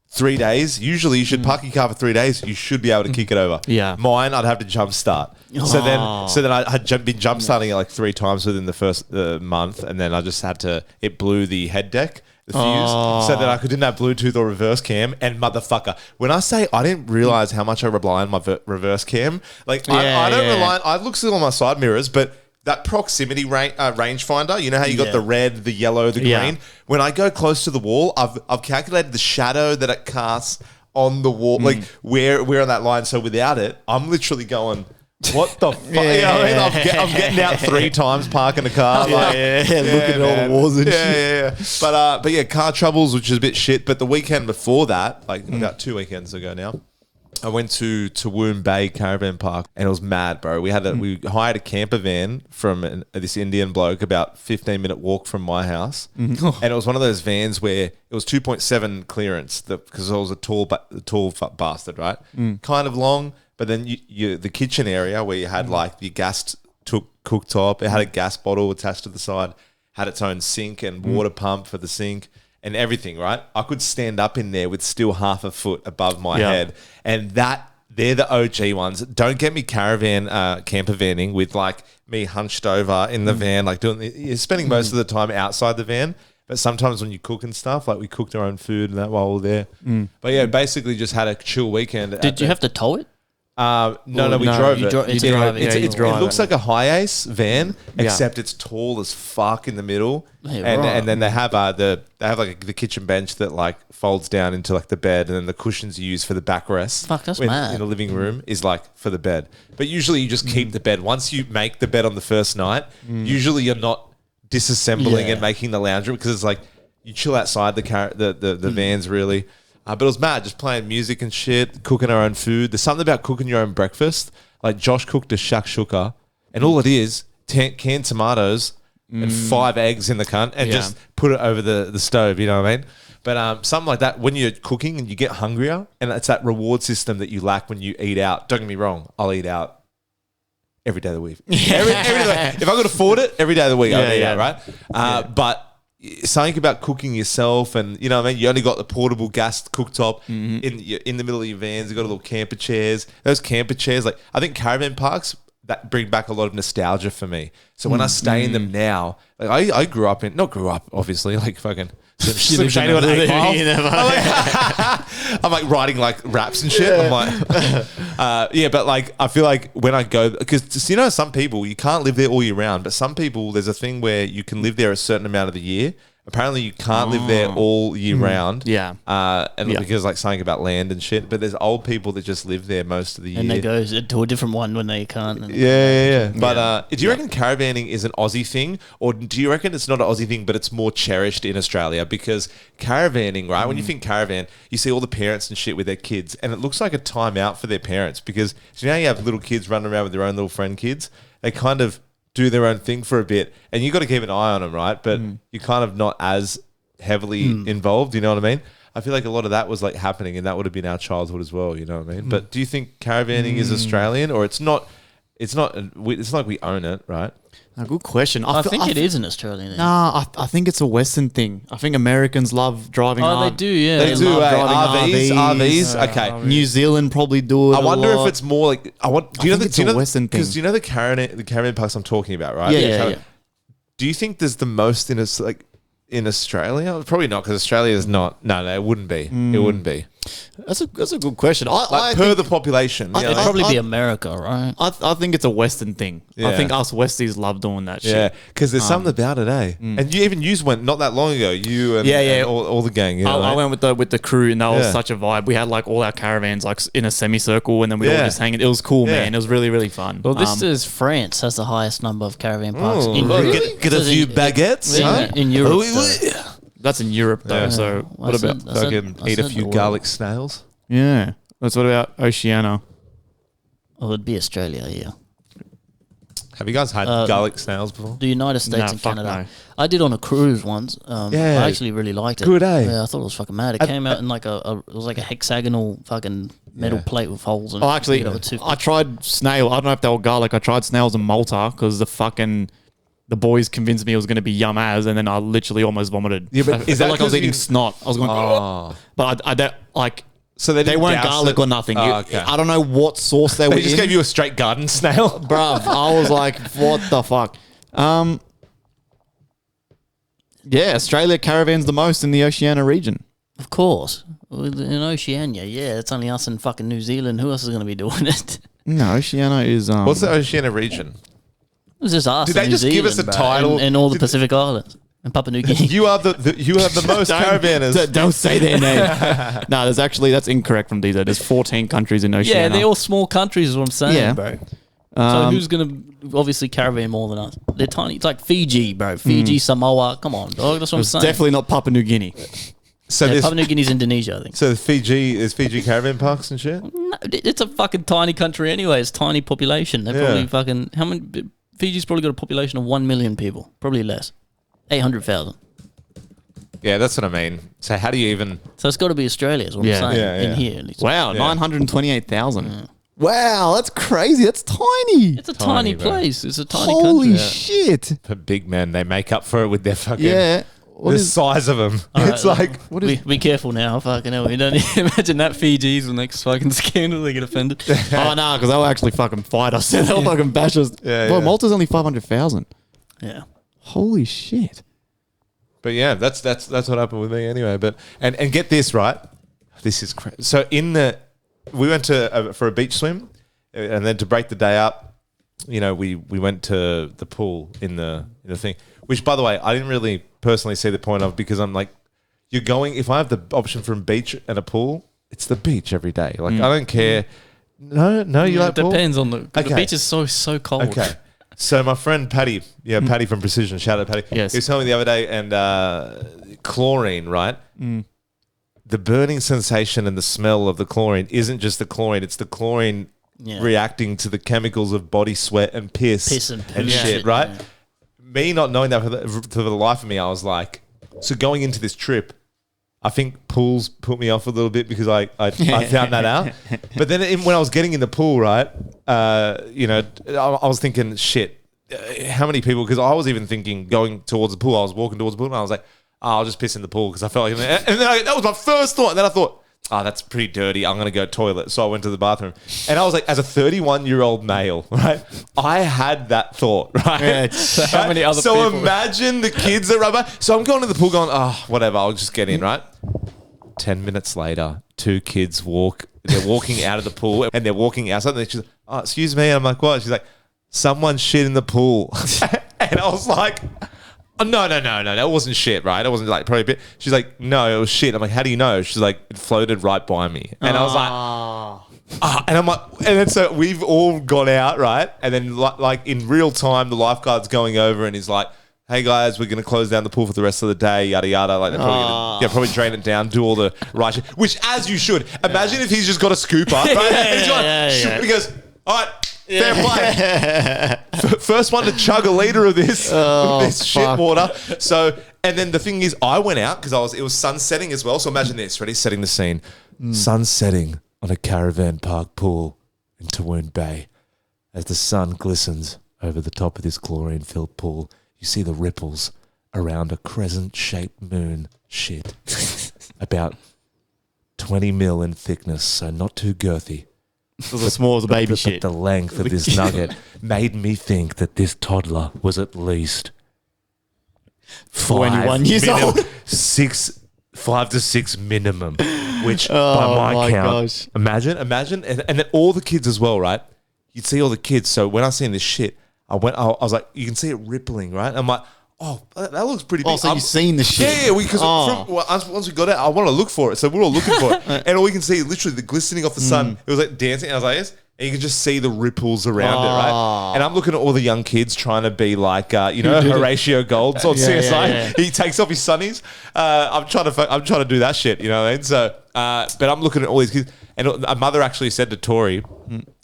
3 days. Usually, you should park your car for 3 days. You should be able to kick it over. Yeah. Mine, I'd have to jump start. So then I had been jump starting it like 3 times within the first month, and then I just had to. It blew the head deck, the fuse, so that I didn't have Bluetooth or reverse cam. And motherfucker, when I say I didn't realize how much I rely on my reverse cam, like I don't rely. I look still on my side mirrors, but that proximity rangefinder, you know how you got the red, the yellow, the green? When I go close to the wall, I've calculated the shadow that it casts on the wall, like where on that line. So without it, I'm literally going, what the fuck? You know what I mean? I'm getting out 3 times parking the car. Looking at all the walls and shit. But yeah, car troubles, which is a bit shit. But the weekend before that, like about 2 weekends ago now, I went to Woon Bay Caravan Park and it was mad, bro. We hired a camper van from this Indian bloke about 15-minute walk from my house, and it was one of those vans where it was 2.7 clearance because I was a tall bastard, right? Kind of long, but then the kitchen area where you had like the gas cooktop, it had a gas bottle attached to the side, had its own sink and water pump for the sink. And everything, right? I could stand up in there with still half a foot above my head. And they're the OG ones. Don't get me camper vanning with like me hunched over in the van, like you're spending most of the time outside the van. But sometimes when you cook and stuff, like we cooked our own food and that while we were there. But yeah, basically just had a chill weekend. Did you have to tow it? No, we drove it. It looks like a Hi-Ace van, except it's tall as fuck in the middle, and then they have like the kitchen bench that like folds down into like the bed, and then the cushions you use for the backrest. Fuck, that's mad. In the living room is like for the bed, but usually you just keep the bed. Once you make the bed on the first night, usually you're not disassembling and making the lounge room because it's like you chill outside the vans really. But it was mad, just playing music and shit, cooking our own food. There's something about cooking your own breakfast. Like Josh cooked a shakshuka, and all it is, canned tomatoes and 5 eggs in the cunt, and just put it over the stove, you know what I mean? But something like that, when you're cooking and you get hungrier, and it's that reward system that you lack when you eat out. Don't get me wrong, I'll eat out every day of the week. Every day. If I could afford it, every day of the week I'll eat out, right? But something about cooking yourself, and you know what I mean, you only got the portable gas cooktop in the middle of your vans. You got a little camper chairs. Those camper chairs, like I think caravan parks that bring back a lot of nostalgia for me. So when I stay in them now, like I not grew up obviously, like fucking some shady on 8 miles. I'm like writing like raps and shit. I'm like, but like I feel like when I go, because you know some people you can't live there all year round, but some people there's a thing where you can live there a certain amount of the year. Apparently you can't live there all year round. Yeah. Because like something about land and shit. But there's old people that just live there most of the year. And they go to a different one when they can't. But do you reckon caravanning is an Aussie thing? Or do you reckon it's not an Aussie thing, but it's more cherished in Australia? Because caravanning, right? When you think caravan, you see all the parents and shit with their kids. And it looks like a time out for their parents. Because you know you have little kids running around with their own little friend kids? They kind of do their own thing for a bit, and you got to keep an eye on them, right? But you're kind of not as heavily involved. You know what I mean? I feel like a lot of that was like happening, and that would have been our childhood as well. You know what I mean? But do you think caravanning is Australian, or it's not? It's not. It's like we own it, right? A good question. I think it is an Australian thing. Nah, I think it's a Western thing. I think Americans love driving. They do, yeah. They do. RVs. Okay. New Zealand probably do it. I wonder if it's more like Do you know it's a Western thing? Because you know the caravan parks I'm talking about, right? Yeah. Do you think there's the most in Australia? Probably not, because Australia is not. No, it wouldn't be. It wouldn't be. That's a good question. I per the population, it'd probably be America, right? I think it's a Western thing. Yeah. I think us Westies love doing that shit. Yeah, because there's something about it, eh? And you went not that long ago. You and all the gang. You know, I went with the crew, and that was such a vibe. We had like all our caravans like in a semicircle, and then we all just hanging. It was cool, man. It was really really fun. Well, this is France has the highest number of caravan parks. Get a few baguettes in Europe. That's in Europe though. So what about fucking eat a few garlic snails? Yeah. What about Oceania? Oh, it'd be Australia, yeah. Have you guys had garlic snails before? The United States and Canada. No. I did on a cruise once. I actually really liked it. Good, eh? Yeah, I thought it was fucking mad. It came out in like it was like a hexagonal fucking metal plate with holes in it. Oh, actually, I tried snail. I don't know if they were garlic. I tried snails in Malta because the the boys convinced me it was going to be yum as, and then I literally almost vomited. Yeah, but I is felt that like I was 'cause eating you- snot? I was going, Oh. but I don't like. So They didn't weren't douse garlic it? or nothing. Oh, okay. I don't know what sauce they were They just in. gave you a straight garden snail. Bruv, I was like, what the fuck? Yeah, Australia caravans the most in the Oceania region. Of course. In Oceania, yeah, it's only us and fucking New Zealand. Who else is going to be doing it? No, Oceania is. What's the Oceania region? It was just us. Did and they New just give us Zealand, a bro, title? and all the Did- Pacific Islands and Papua New Guinea. You are you have the most caravanners. Don't say their name. No, that's incorrect from DZ. There's 14 countries in Oceania. Yeah, they're all small countries, is what I'm saying, Yeah. bro. So who's going to obviously caravan more than us? They're tiny. It's like Fiji, bro. Fiji, Samoa. Come on, dog. That's what I'm It's saying. definitely not Papua New Guinea. So Yeah, this, Papua New Guinea's Indonesia, I think. so is Fiji caravan parks and shit? No, it's a fucking tiny country anyway. It's tiny population. They probably fucking how many? Fiji's probably got a population of 1 million people, probably less, 800,000. Yeah, that's what I mean. So how do you even? So it's got to be Australia, is what Yeah. I'm saying. Yeah, In yeah. here, at least. Wow, 928,000. Wow, that's crazy. That's tiny. It's a Tiny, tiny bro. place. It's a tiny Holy country. shit. For big men, they make up for it with their fucking Yeah. What the is size of them. Alright, It's like what is Be careful now, fucking hell. You don't imagine that Fiji's the next fucking scandal. They get offended. Oh no, because they'll actually fucking fight us. They'll fucking bash us. Yeah, Well, yeah. Malta's only 500,000. Yeah. Holy shit. But yeah, that's what happened with me anyway. But and get this right, this is crazy. So we went to for a beach swim, and then to break the day up, you know, we went to the pool in the thing. Which, by the way, I didn't really personally see the point of, because I'm like, you're going. If I have the option from beach and a pool, it's the beach every day. Like I don't care. No, you like It pool? depends on the Okay. beach is so cold. Okay. So my friend Paddy, Paddy from Precision, shout out Paddy. Yes. He was telling me the other day, and chlorine, right? The burning sensation and the smell of the chlorine isn't just the chlorine; it's the chlorine Yeah. reacting to the chemicals of body sweat and piss and poo. shit, Yeah. right? Yeah. Me not knowing that for the life of me, I was like, so going into this trip, I think pools put me off a little bit because I found that out. But then when I was getting in the pool, right, you know, I was thinking, shit, how many people? Because I was even thinking going towards the pool. I was walking towards the pool and I was like, oh, I'll just piss in the pool because I felt like, and then that was my first thought. And then I thought, oh, that's pretty dirty. I'm going to go toilet. So I went to the bathroom. And I was like, as a 31-year-old male, right, I had that thought, right? Yeah, So how many other So people? imagine the kids that run by. So I'm going to the pool going, oh, whatever, I'll just get in, right? 10 minutes later, two kids they're walking out of the pool and they're walking outside and she's like, oh, excuse me. And I'm like, what? She's like, someone shit in the pool. And I was like, oh, no, that wasn't shit, right? It wasn't like probably a bit. She's like, no, it was shit. I'm like, how do you know? She's like, it floated right by me. And I was like, and I'm like, and then so we've all gone out, right? And then like in real time, the lifeguard's going over and he's like, hey guys, we're going to close down the pool for the rest of the day, yada yada. Like they're probably going to probably drain it down, do all the right shit, which as you should. Imagine if he's just got a scooper, right? And he's going, and he goes, all right, fair play. First one to chug a liter of this, this shit fuck. water. So, and then the thing is, I went out because it was sun setting as well. So imagine this, ready? Setting the scene. Sun setting on a caravan park pool in Tawoon Bay. As the sun glistens over the top of this chlorine-filled pool, you see the ripples around a crescent-shaped moon. Shit. About 20 mil in thickness, so not too girthy. It was as small as a baby But shit. the length of this nugget made me think that this toddler was at least 21 years old. 5 to 6 minimum, which Oh by my my count, gosh. imagine, and then all the kids as well, right? You'd see all the kids. So when I seen this shit, I was like, you can see it rippling, right? I'm like, oh, that looks pretty big. Oh, so you've seen the shit? Yeah, because once we got out, I want to look for it. So we're all looking for it. And all we can see, literally, the glistening off the sun. It was like dancing. And I was like, yes. And you can just see the ripples around it, right? And I'm looking at all the young kids trying to be like, Horatio Golds on CSI. yeah. He takes off his sunnies. I'm trying to do that shit, you know what I mean? So but I'm looking at all these kids, and a mother actually said to Tori,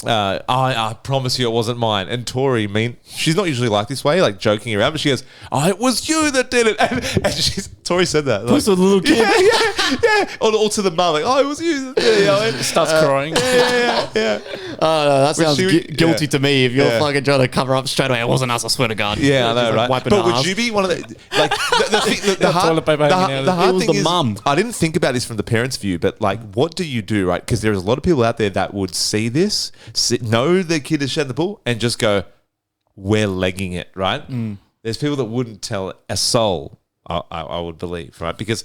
I promise you it wasn't mine. And Tori, she's not usually like this way, like joking around, but she goes, it was you that did it. And Tori said that. Like, the little kid. yeah. Or to the mum, like, it was you that did it. And Starts crying. Yeah. No, that sounds she- guilty to me if you're Yeah. fucking trying to cover up straight away. It wasn't us, I swear to God. Yeah, I know, Just, like, right? wiping But our would ass. you be one of the like the hard, toilet paper hanging out. the hard It was thing the is, mum. I didn't think about this from the parents' view, but like, what do you do, right? Because there's a lot of people out there that would see this, know their kid is shed in the pool, and just go, "We're legging it," right? There's people that wouldn't tell a soul. I would believe, right? Because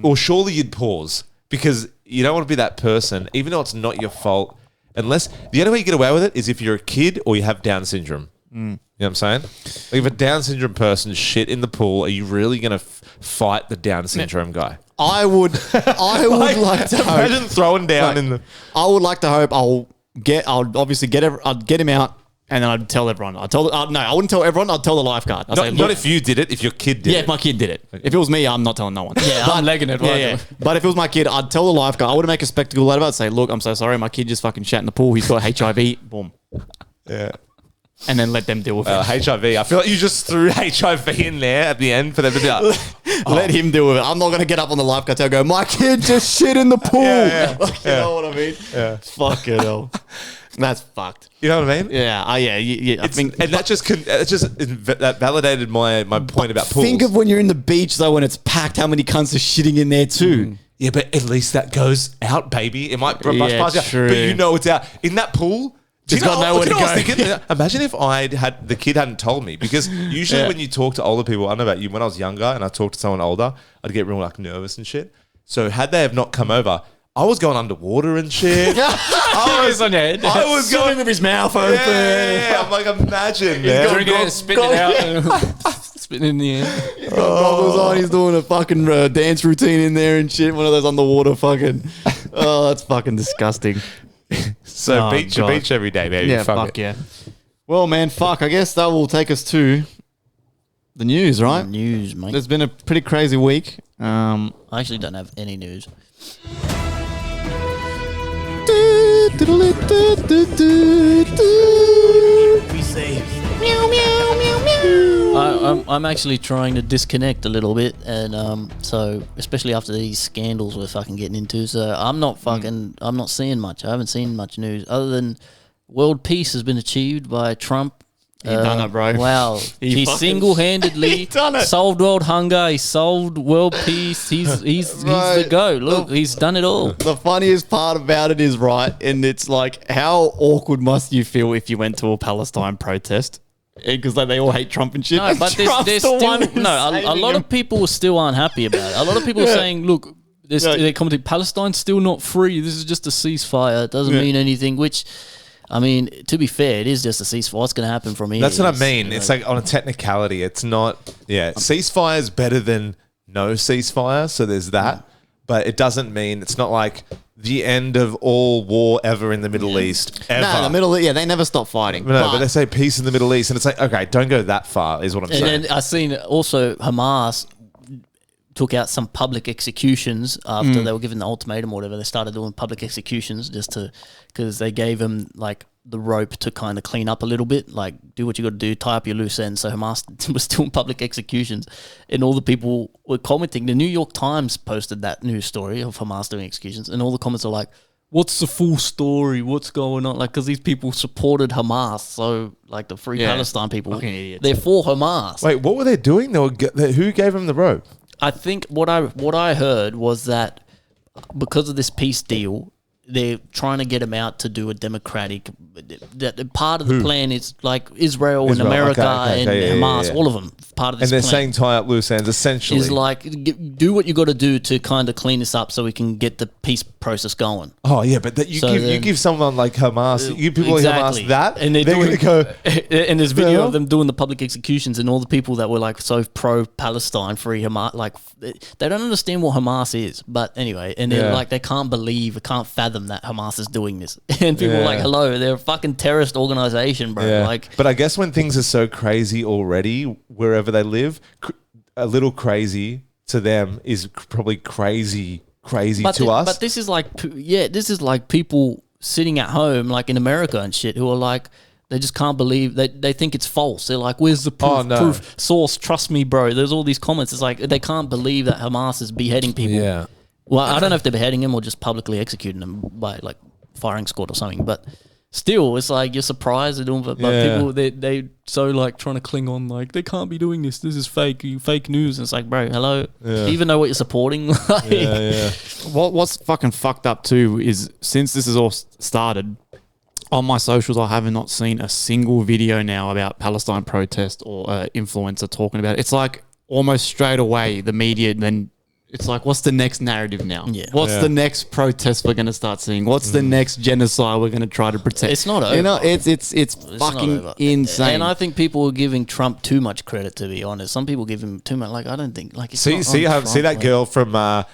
or surely you'd pause because you don't want to be that person, even though it's not your fault. Unless the only way you get away with it is if you're a kid or you have Down syndrome. You know what I'm saying? Like if a Down syndrome person shit in the pool, are you really going to fight the Down syndrome guy? I would like to hope. Imagine throwing down in the. I would like to hope I'll obviously I'd get him out and then I'd tell everyone. No, I wouldn't tell everyone. I'd tell the lifeguard. I'd say, Not if you did it, if your kid did yeah, it. if my kid did it. If it was me, I'm not telling no one. Yeah, I'm legging it. Right? Yeah. But if it was my kid, I'd tell the lifeguard. I would make a spectacle out of it. I'd say, look, I'm so sorry. My kid just fucking shat in the pool. He's got HIV. Boom. Yeah. And then let them deal with it. HIV. I feel like you just threw HIV in there at the end for them to be like, Let him deal with it. I'm not going to get up on the lifeguard and go, my kid just shit in the pool. Yeah. Like, you know what I mean? Yeah. Fuck it hell. That's fucked. you know what I mean? Yeah. I think. And that that validated my point about pools. Think of when you're in the beach though, when it's packed, how many cunts are shitting in there too. Yeah, but at least that goes out, baby. It might brush Yeah, past you, true. but you know it's out. In that pool, do you It's got know, nowhere do you to know what I was go. thinking? Imagine if the kid hadn't told me. Because usually Yeah. when you talk to older people, I don't know about you, when I was younger and I talked to someone older, I'd get real like nervous and shit. So had they have not come over, I was going underwater and shit. I was on your head. I was going Swimming with his mouth open. Yeah. I'm like, imagine, man. Drinking it, spitting it out, spitting in the air. Goggles on, he's doing a fucking dance routine in there and shit. One of those underwater fucking. Oh, that's fucking disgusting. So Oh, beach God. every day, baby. Yeah, Fuck fuck it. yeah. Well, man, fuck. I guess that will take us to the news, right? News, mate. It's been a pretty crazy week. I actually don't have any news. I'm actually trying to disconnect a little bit, and so especially after these scandals we're fucking getting into, so I'm not seeing much. I haven't seen much news other than world peace has been achieved by Trump. He done it, bro. Wow, he fucking- single-handedly He done it. solved world hunger. He solved world peace. He's the Right. go. Look, he's done it all. The funniest part about it is, right, and it's like, how awkward must you feel if you went to a Palestine protest? Because like, they all hate Trump and shit. No, but there's Trump's still the one who's a saving lot him. of people still aren't happy about it. A lot of people are Yeah. saying, "Look, they're commenting Palestine's still not free. This is just a ceasefire. It doesn't mean anything." Which, I mean, to be fair, it is just a ceasefire. What's going to happen from here? That's what I is, mean. you know, It's like on a technicality. It's not. Yeah, ceasefire is better than no ceasefire. So there's that, but it doesn't mean it's not like the end of all war ever in the Middle East ever. No, the Middle East, they never stop fighting. No, but they say peace in the Middle East, and it's like, okay, don't go that far. Is what I'm and saying. then I seen also Hamas took out some public executions after they were given the ultimatum or whatever. They started doing public executions because they gave them like the rope to kind of clean up a little bit, like do what you got to do, tie up your loose ends. So Hamas was doing public executions, and all the people were commenting. The New York Times posted that news story of Hamas doing executions, and all the comments are like, "What's the full story? What's going on?" Like, because these people supported Hamas, so like the Free Yeah. Palestine people, Fucking idiots. they're for Hamas. Wait, what were they doing? Who gave them the rope? I think what I heard was that because of this peace deal, they're trying to get him out to do a democratic. That part of the plan is like Israel and Israel, America okay, and yeah, Hamas, yeah. all of them. Part of this And they're plan saying tie up loose ends, essentially. is like do what you got to do to kind of clean this up so we can get the peace process going. oh yeah, but that you So give someone like Hamas, you give people Exactly. like Hamas that, And they're going to doing- go. And there's The video hell? of them doing the public executions, and all the people that were like so pro Palestine, free Hamas, like they don't understand what Hamas is. But anyway, and they're Yeah. like they can't can't fathom that Hamas is doing this, and people are Yeah. like, "Hello, they're a fucking terrorist organization, bro." Yeah. Like, But I guess when things are so crazy already, wherever they live, a little crazy to them is probably crazy crazy to us. But this is like, this is like people sitting at home, like in America and shit, who are like, they just can't believe they think it's false. They're like, "Where's the proof? Oh, no. Proof source? Trust me, bro." There's all these comments. It's like they can't believe that Hamas is beheading people. Yeah. Well, I don't know if they're beheading them or just publicly executing them by like firing squad or something. But still, it's like you're surprised at all. But people they so like trying to cling on like they can't be doing this. This is fake news. And it's like, bro, hello. Yeah. Do you even know what you're supporting? Like, What's fucking fucked up too is since this has all started, on my socials, I have not seen a single video now about Palestine protest or influencer talking about it. It's like almost straight away the media then it's like, what's the next narrative now? Yeah. What's the next protest we're going to start seeing? What's the next genocide we're going to try to protect? It's not over. You know, it's not fucking over. insane. And I think people are giving Trump too much credit, to be honest. Some people give him too much. Like, I don't think, like, it's See not see on how Trump, see that like- girl from not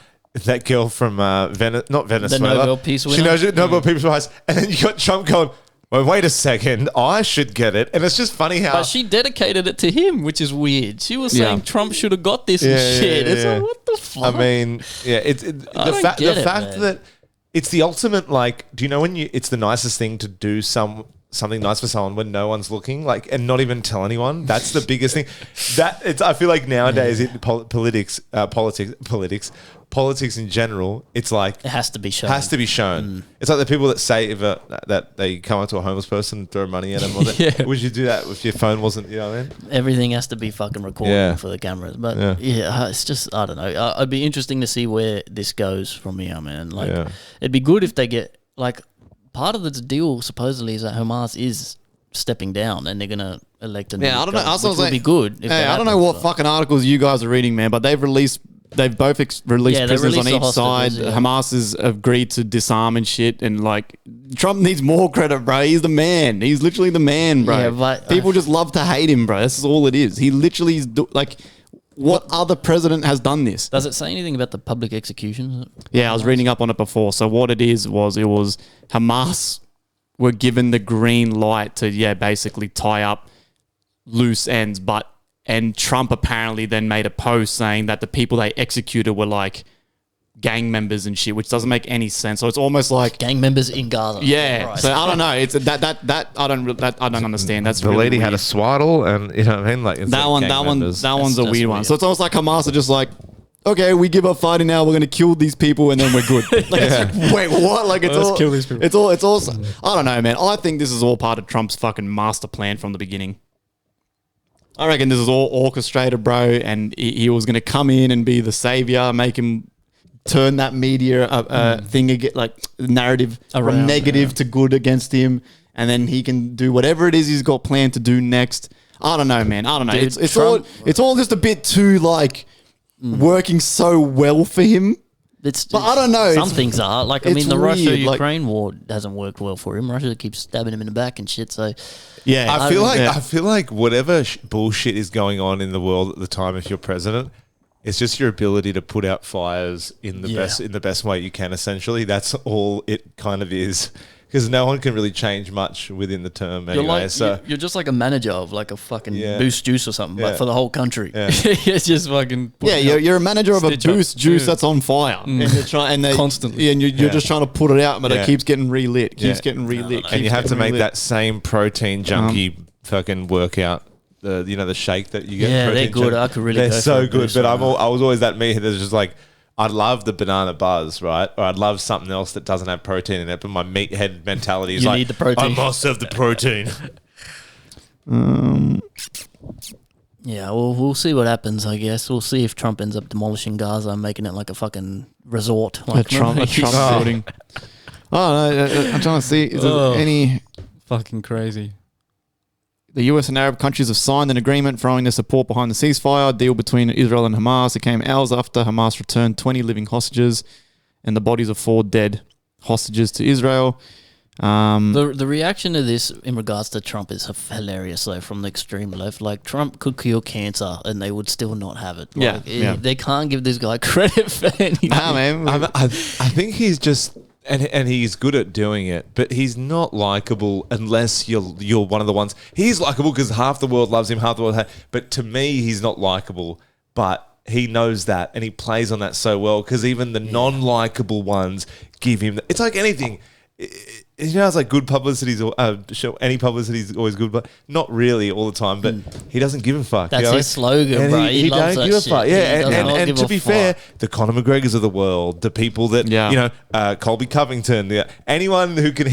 Venezuela. The Nobel Peace She winner? knows it, Nobel Peace Prize, and then you got Trump going, "Well, wait a second, I should get it." And it's just funny how But she dedicated it to him, which is weird. She was saying Yeah. Trump should have got this and shit. It's like, what the fuck? I mean, yeah, I don't the get it, fact man. that it's the ultimate. Like, do you know when it's the nicest thing to do something nice for someone when no one's looking, like, and not even tell anyone? That's the biggest thing. I feel like nowadays in politics in general, it's like It has to be shown. has to be shown. It's like the people that say that they come up to a homeless person and throw money at them. Or Yeah. Would you do that if your phone wasn't? You know what I mean? Everything has to be fucking recorded Yeah. for the cameras. But it's just, I don't know. It'd be interesting to see where this goes from here, man. Like, it'd be good if they get, like, part of the deal supposedly is that Hamas is stepping down and they're going to elect a new Yeah, I don't know. guy, That's what which I'm would be saying. good. If Hey, that I don't know happens, what but- fucking articles you guys are reading, man, but they've both released Yeah, they prisoners on released each the side. hostages, yeah. Hamas has agreed to disarm and shit. And like, Trump needs more credit, bro. He's the man. He's literally the man, bro. Yeah, but- people just love to hate him, bro. This is all it is. He literally is like, what other president has done this? Does it say anything about the public executions? Yeah, I was reading up on it before. So what it was Hamas were given the green light to basically tie up loose ends, and Trump apparently then made a post saying that the people they executed were like gang members and shit, which doesn't make any sense. So it's almost like Gang members in Gaza. yeah. Right. So I don't know. It's that I don't understand. That's The really lady had a weird. swaddle, and you know what I mean. Like it's that like one. gang members. That one's a That's weird one. weird. So it's almost like Hamas are just like, okay, we give up fighting now. We're going to kill these people and then we're good. Like, it's- wait, what? Like it's Let's all kill these people. It's all. I don't know, man. I think this is all part of Trump's fucking master plan from the beginning. I reckon this is all orchestrated, bro. And he was going to come in and be the savior, make him turn that media thing again, like narrative from Around, negative to good against him, and then he can do whatever it is he's got planned to do next. I don't know, man. I don't know. Dude, It's Trump- all just a bit too like working so well for him. But I don't know. Some It's- things are. Like, I it's mean, the weird, like- Russia-Ukraine war hasn't worked well for him. Russia keeps stabbing him in the back and shit. So, Yeah, I feel like yeah. I feel like whatever bullshit is going on in the world at the time, if you're president, it's just your ability to put out fires in the best way you can. Essentially, that's all it kind of is, because no one can really change much within the term anyway. you're like so you're just like a manager of like a fucking Yeah. Boost Juice or something, Yeah. but for the whole country. Yeah. It's just fucking. Yeah, you're a manager of a Stitch up. Boost juice Yeah. that's on fire, and you're trying and they, Constantly. Yeah, and you're Yeah. just trying to put it out, but Yeah. it keeps getting relit, keeps Yeah. getting relit, and you have to make relit. that same protein junkie fucking workout. The shake that you get. Yeah, they're protein good. junkie. I could really They're go for so a good. Boost But right now. I was always that me that's just like, I'd love the banana buzz, right? Or I'd love something else that doesn't have protein in it. But my meathead mentality is You like, need the protein. I must have the protein. Yeah, well, we'll see what happens. I guess we'll see if Trump ends up demolishing Gaza and making it like a fucking resort. a Like Trump building. Oh no, I'm trying to see. Is there Oh. any? Fucking crazy. The US and Arab countries have signed an agreement throwing their support behind the ceasefire deal between Israel and Hamas. It came hours after Hamas returned 20 living hostages and the bodies of 4 dead hostages to Israel. The reaction to this in regards to Trump is hilarious, though, from the extreme left. Like, Trump could cure cancer and they would still not have it. Yeah, Like, yeah. They can't give this guy credit for anything. Nah, man. I think he's just, and he's good at doing it, but he's not likable unless you're one of the ones. He's likable because half the world loves him, half the world. But to me, he's not likable. But he knows that and he plays on that so well because even the non-likable ones give him. It's like anything. You know, it's like good publicity any publicity is always good, but not really all the time. But he doesn't give a fuck. That's you know? his slogan, bro. He loves don't that give a shit. fuck. He Yeah, does not and give to a be fuck. fair, the Conor McGregors of the world, the people that you know, Colby Covington, anyone who can.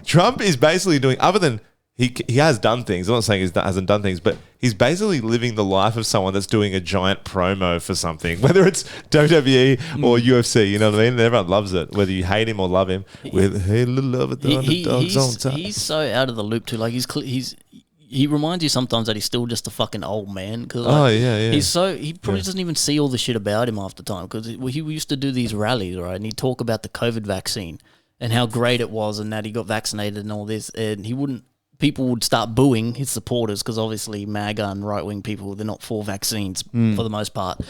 Trump is basically doing other than. He has done things. I'm not saying he hasn't done things, but he's basically living the life of someone that's doing a giant promo for something, whether it's WWE or UFC. You know what I mean? And everyone loves it, whether you hate him or love him. With hey, little love at the underdogs on top. He's so out of the loop too. Like he reminds you sometimes that he's still just a fucking old man. Cause like, he probably doesn't even see all the shit about him half the time because he used to do these rallies, right? And he'd talk about the COVID vaccine and how great it was and that he got vaccinated and all this, and he wouldn't. People would start booing his supporters because obviously MAGA and right-wing people, they're not for vaccines for the most part.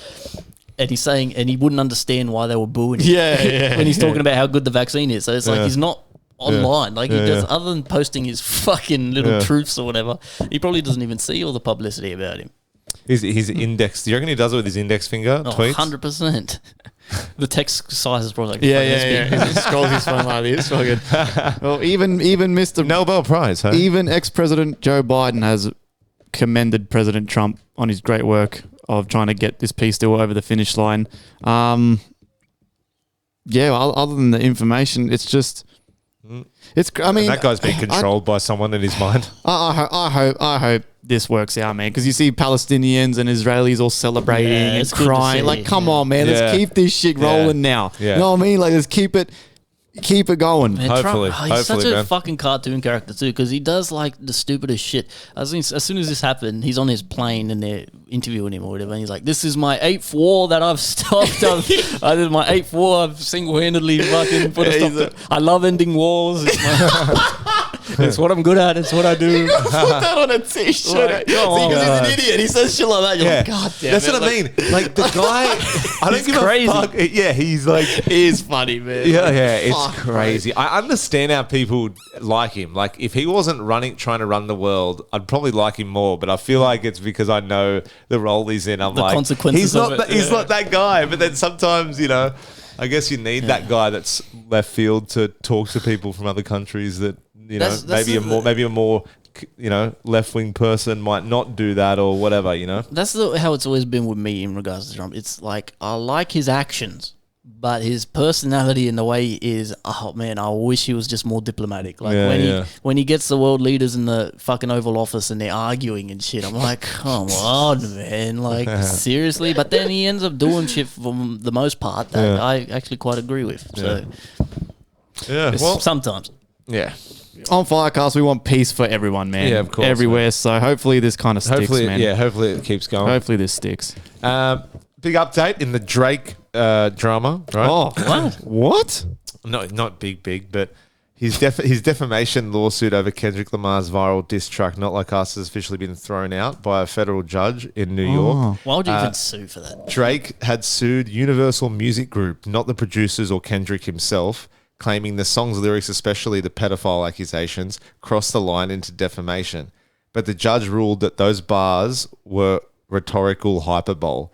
And he's saying, and he wouldn't understand why they were booing him when he's talking about how good the vaccine is. So it's like he's not online. Like he does, other than posting his fucking little truths or whatever, he probably doesn't even see all the publicity about him. His index. Do you reckon he does it with his index finger? Tweets? 100%. The text size is probably like He just scrolls his phone like this. Well, even Mr. Nobel Prize, huh? Even ex-President Joe Biden has commended President Trump on his great work of trying to get this peace deal over the finish line. Other than the information, it's just... I mean, and that guy's being controlled by someone in his mind. I hope this works out, man. Because you see Palestinians and Israelis all celebrating and crying. Like, come on, man. Let's keep this shit rolling now. Yeah. You know what I mean? Like, let's keep it going. Man, hopefully, he's such a fucking cartoon character too, because he does like the stupidest shit. As soon as this happened, he's on his plane and they're interviewing him or whatever, and he's like, "This is my 8th war that I've stopped. This is my 8th war. I've single-handedly fucking put a stop to. I love ending wars. It's what I'm good at. It's what I do." Put that on a t-shirt. Like, because he's an idiot. He says shit like that. You're like, God damn That's it. what I mean. Like the guy, I don't give crazy. a fuck. Yeah, he's like, He is funny, man. It's crazy. I understand how people like him. Like if he wasn't trying to run the world, I'd probably like him more. But I feel like it's because I know the role he's in. I'm The like, consequences he's not. of it, He's not that guy. But then sometimes, I guess you need that guy that's left field to talk to people from other countries that that's maybe a more left wing person might not do that or whatever. That's how it's always been with me in regards to Trump. It's like I like his actions, but his personality and the way he is, oh man, I wish he was just more diplomatic. Like when he gets the world leaders in the fucking Oval Office and they're arguing and shit, I'm like, come on, man, like seriously. But then he ends up doing shit for the most part that I actually quite agree with. So sometimes, On Firecast, we want peace for everyone, man. Yeah, of course, everywhere. man. So hopefully this kind of sticks, man. Yeah, hopefully it keeps going. Hopefully this sticks. Big update in the Drake drama, right? Oh, what? No, not big, but his defamation lawsuit over Kendrick Lamar's viral diss track, Not Like Us, has officially been thrown out by a federal judge in New York. Why would you even sue for that? Drake had sued Universal Music Group, not the producers or Kendrick himself, claiming the song's lyrics, especially the pedophile accusations, crossed the line into defamation. But the judge ruled that those bars were rhetorical hyperbole,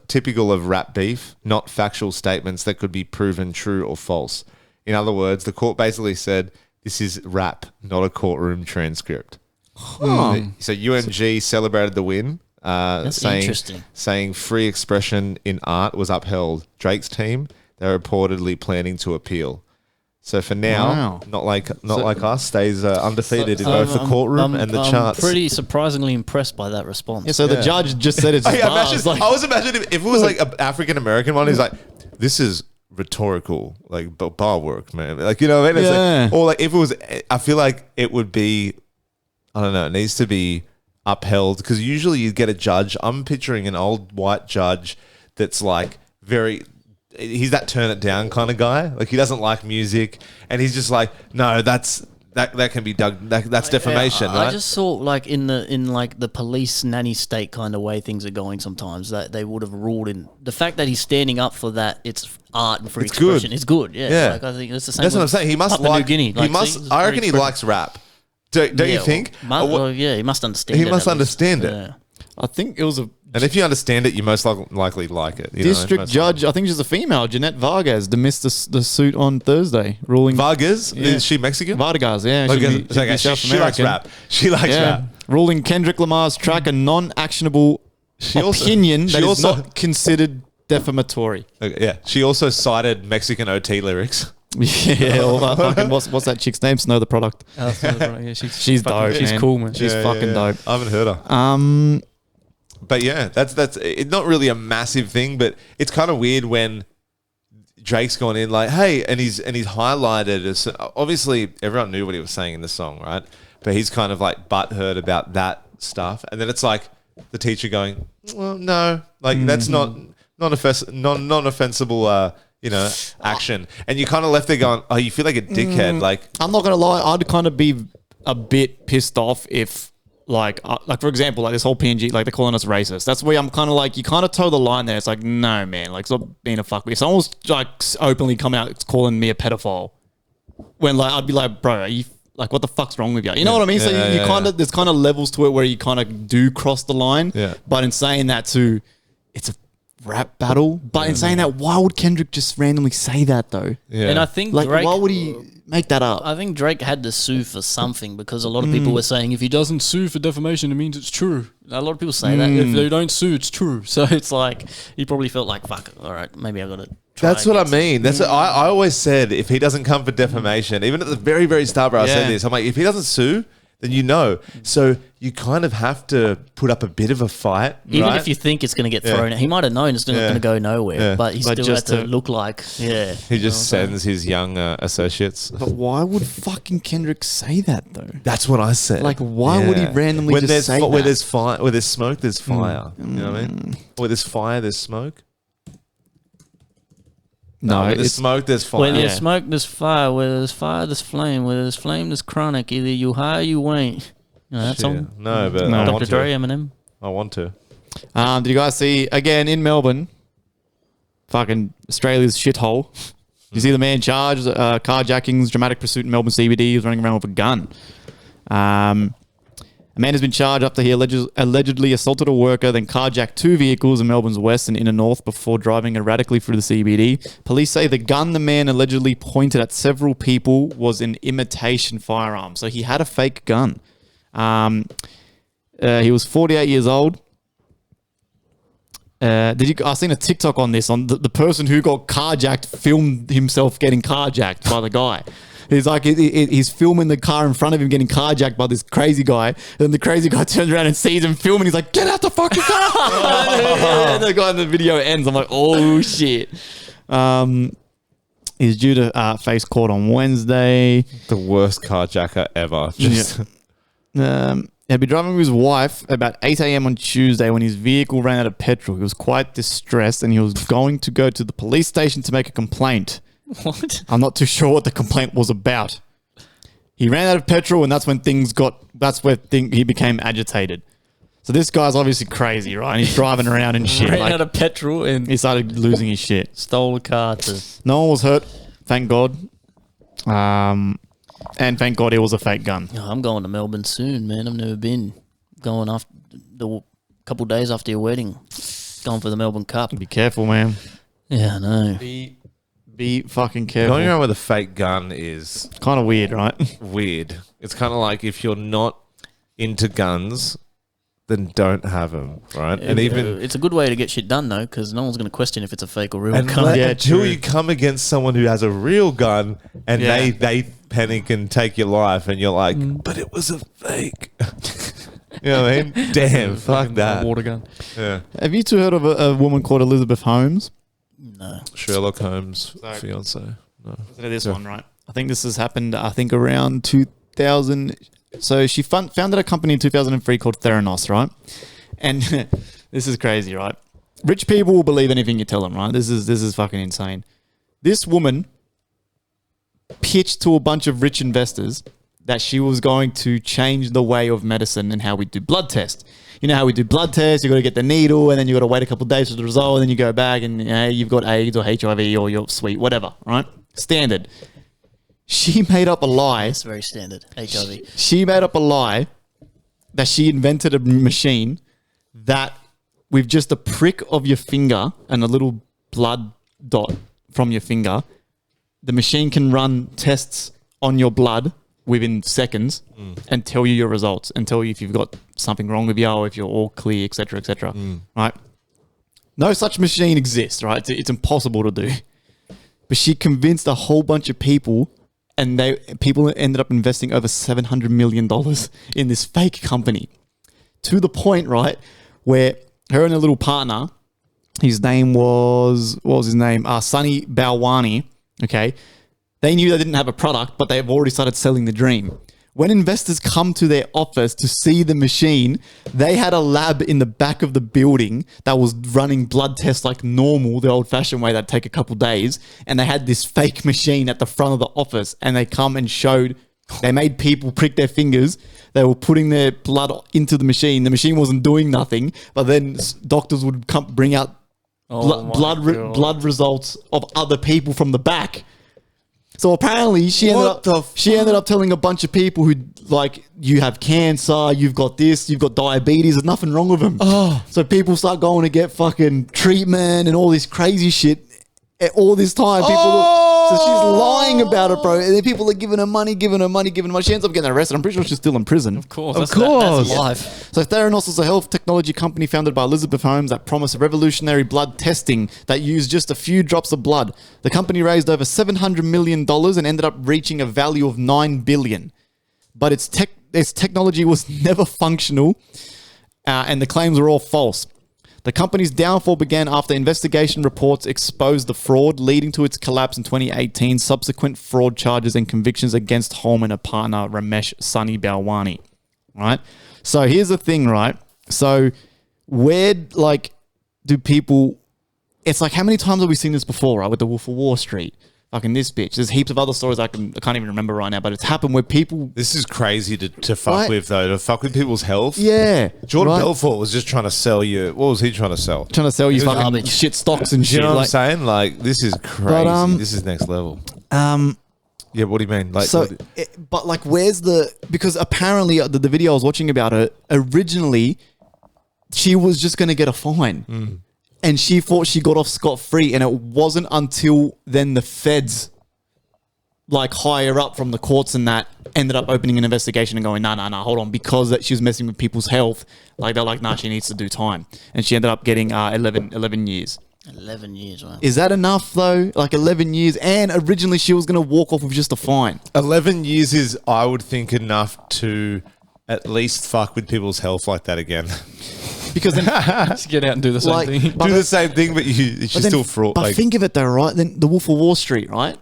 typical of rap beef, not factual statements that could be proven true or false. In other words, the court basically said, this is rap, not a courtroom transcript. So UMG celebrated the win, saying free expression in art was upheld. Drake's team, they're reportedly planning to appeal. So for now, Not Like Us stays undefeated in both the courtroom and the charts. I'm pretty surprisingly impressed by that response. Yeah, so the judge just said it's bars. I was imagining if it was like an African American one, he's like, this is rhetorical, like bar work, man. Like, you know what I mean? It's like, or like if it was, I feel like it would be, I don't know, it needs to be upheld because usually you get a judge. I'm picturing an old white judge that's like he's that turn it down kind of guy. Like he doesn't like music, and he's just like, no, that can be dug. That's defamation, right? I just saw like in the police nanny state kind of way things are going. Sometimes that they would have ruled in the fact that he's standing up for that. It's art and free expression. It's good. Yeah. Like, I think it's the same. That's what I'm saying. He must like. New Guinea. I reckon he likes rap. Don't you think? He must understand. He must understand it. Yeah. I think it was a And if you understand it, you most likely like it. District Judge, I think she's a female, Jeanette Vargas, dismissed the suit on Thursday, ruling... Vargas? Is she Mexican? Vargas, yeah. She likes rap. She likes rap. Ruling Kendrick Lamar's track a non-actionable opinion that is not considered defamatory. Okay, yeah. She also cited Mexican OT lyrics. Yeah, fucking, what's that chick's name? Snow the Product. Yeah, she's dope. She's cool, man. She's fucking dope. I haven't heard her. But yeah, that's it's not really a massive thing, but it's kind of weird when Drake's gone in like, hey, and he's highlighted as obviously everyone knew what he was saying in the song, right? But he's kind of like butthurt about that stuff, and then it's like the teacher going, well, no, like that's not non-offensible. Action. And you kind of left there going, oh, you feel like a dickhead. Like, I'm not going to lie, I'd kind of be a bit pissed off if, like for example, like this whole PNG, like they're calling us racist. That's where I'm kind of like, you kind of toe the line there. It's like, no, man, like stop being a fuck. If someone was like openly come out calling me a pedophile, when like, I'd be like, bro, are you like, what the fuck's wrong with you? You know what I mean? So you kind of, there's kind of levels to it where you kind of do cross the line. Yeah. But in saying that too, it's a rap battle. But in saying that, why would Kendrick just randomly say that though? yeah. And I think Like, Drake, why would he make that up? I think Drake had to sue for something because a lot of people were saying if he doesn't sue for defamation, it means it's true. A lot of people say that if they don't sue, it's true. So it's like he probably felt like, fuck, all right, maybe I got to. That's what I mean. That's what I always said. If he doesn't come for defamation, even at the very, very start where I said this, I'm like, if he doesn't sue, then you know. So you kind of have to put up a bit of a fight. Even right? if you think it's going to get thrown out. He might have known it's not going to go nowhere, but he still just had to look like, he just sends his young associates. But why would fucking Kendrick say that though? That's what I said. Like, why would he randomly just say that? Where there's fire, where there's smoke, there's fire. You know what I mean? Where there's fire, there's smoke. No, where there's smoke, there's fire. Where there's smoke, there's fire. Where there's fire, there's flame. Where there's flame, there's chronic. Either you high or you ain't. You know that song? No, but I want Dr. Dre, Eminem. I want to. Did you guys see, again, in Melbourne, fucking Australia's shithole? You see the man charged, carjackings, dramatic pursuit in Melbourne CBD. He was running around with a gun. A man has been charged after he allegedly assaulted a worker, then carjacked 2 vehicles in Melbourne's west and inner north before driving erratically through the CBD. Police say the gun the man allegedly pointed at several people was an imitation firearm. So he had a fake gun. He was 48 years old. I seen a TikTok on this. On the person who got carjacked filmed himself getting carjacked by the guy. He's like, he's filming the car in front of him getting carjacked by this crazy guy. And then the crazy guy turns around and sees him filming. He's like, get out the fucking car. And the guy in the video ends. I'm like, oh shit. He's due to face court on Wednesday. The worst carjacker ever. Just He'd been driving with his wife about 8 a.m. on Tuesday when his vehicle ran out of petrol. He was quite distressed and he was going to go to the police station to make a complaint. What? I'm not too sure what the complaint was about. He ran out of petrol and that's when he became agitated. So this guy's obviously crazy, right? And he's driving around and shit. Ran out of petrol and he started losing his shit. stole a car to... No one was hurt, thank God. And thank God it was a fake gun. Oh, I'm going to Melbourne soon, man. I've never been. Going after the couple days after your wedding. Going for the Melbourne Cup. Be careful, man. Yeah, I know. Be fucking careful. going around with a fake gun is Kind of weird, right? weird. It's kind of like if you're not into guns, then don't have them, right? And even It's a good way to get shit done, though, because no one's going to question if it's a fake or real and gun. until true. you come against someone who has a real gun and Yeah. they panic and take your life, and you're like, but it was a fake. You know what I mean? Damn, fuck that. Water gun. Yeah. Have you two heard of a woman called Elizabeth Holmes? No. Sherlock Holmes' fiance. No. This one, right? I think this has happened, around 2000. So she founded a company in 2003 called Theranos, right? And this is crazy, right? Rich people will believe anything you tell them, right? This is fucking insane. This woman pitched to a bunch of rich investors that she was going to change the way of medicine and how we do blood tests. You know how we do blood tests, you got to get the needle and then you got to wait a couple of days for the result and then you go back and you've got AIDS or HIV or you're sweet, whatever, right? Standard. She made up a lie. It's very standard. HIV. She made up a lie that she invented a machine that with just a prick of your finger and a little blood dot from your finger, the machine can run tests on your blood within seconds and tell you your results and tell you if you've got something wrong with you or if you're all clear, etc., etc. Right? No such machine exists, right? It's impossible to do. But she convinced a whole bunch of people, and people ended up investing over $700 million in this fake company, to the point, right, where her and her little partner, his name was, what was his name? Sunny Balwani, okay? They knew they didn't have a product, but they've already started selling the dream. When investors come to their office to see the machine, they had a lab in the back of the building that was running blood tests like normal, the old-fashioned way that'd take a couple days, and they had this fake machine at the front of the office, and they come and showed, they made people prick their fingers, they were putting their blood into the machine wasn't doing nothing, but then doctors would come bring out blood results of other people from the back. So apparently she ended up telling a bunch of people who, like, you have cancer, you've got this, you've got diabetes, there's nothing wrong with them. So people start going to get fucking treatment and all this crazy shit all this time. So she's lying about it, bro. And then people are giving her money. She ends up getting arrested. I'm pretty sure she's still in prison. Of course. That's That's life. So Theranos is a health technology company founded by Elizabeth Holmes that promised revolutionary blood testing that used just a few drops of blood. The company raised over $700 million and ended up reaching a value of $9 billion. But its technology was never functional, and the claims were all false. The company's downfall began after investigation reports exposed the fraud, leading to its collapse in 2018, subsequent fraud charges and convictions against Holm and her partner, Ramesh Sunny Balwani. Right? So here's the thing, right? So where, like, do people... It's like, how many times have we seen this before, right? With the Wolf of Wall Street. Fucking this bitch. There's heaps of other stories I can't even remember right now, but it's happened where people... This is crazy to fuck with, though. To fuck with people's health. Yeah. Jordan Belfort was just trying to sell you... What was he trying to sell? Trying to sell you fucking shit stocks and shit. You know what I'm saying? Like, this is crazy. But, this is next level. Yeah, what do you mean? Like, so, but like, where's the... Because apparently the video I was watching about her, originally, she was just going to get a fine. And she thought she got off scot-free, and it wasn't until then the feds, like higher up from the courts and that, ended up opening an investigation and going, nah, hold on, because that she was messing with people's health. Like, they're like, nah, she needs to do time. And she ended up getting 11 years. 11 years, wow. Is that enough, though? Like, 11 years? And originally she was going to walk off with just a fine. 11 years is, I would think, enough to at least fuck with people's health like that again. Because then... Just get out and do the same thing. Do the same thing, but you should still fraud. But think of it, though, right? Then the Wolf of Wall Street, right?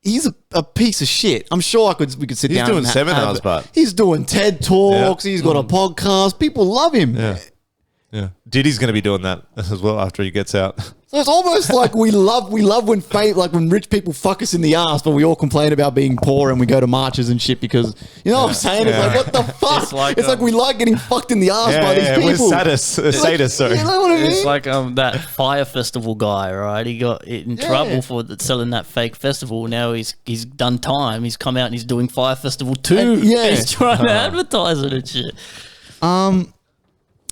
He's a piece of shit. I'm sure we could sit down. He's doing seminars, but he's doing TED Talks. Yeah. He's got a podcast. People love him. Yeah. Diddy's going to be doing that as well after he gets out. So it's almost like we love when rich people fuck us in the ass, but we all complain about being poor and we go to marches and shit because, you know what I'm saying? It's like, what the fuck? It's like we like getting fucked in the ass by these people. We're sadists, sorry. You know what I mean? It's like that Fire Festival guy, right? He got in trouble for selling that fake festival. Now he's done time. He's come out and he's doing Fire Festival 2. He's trying to advertise it and shit.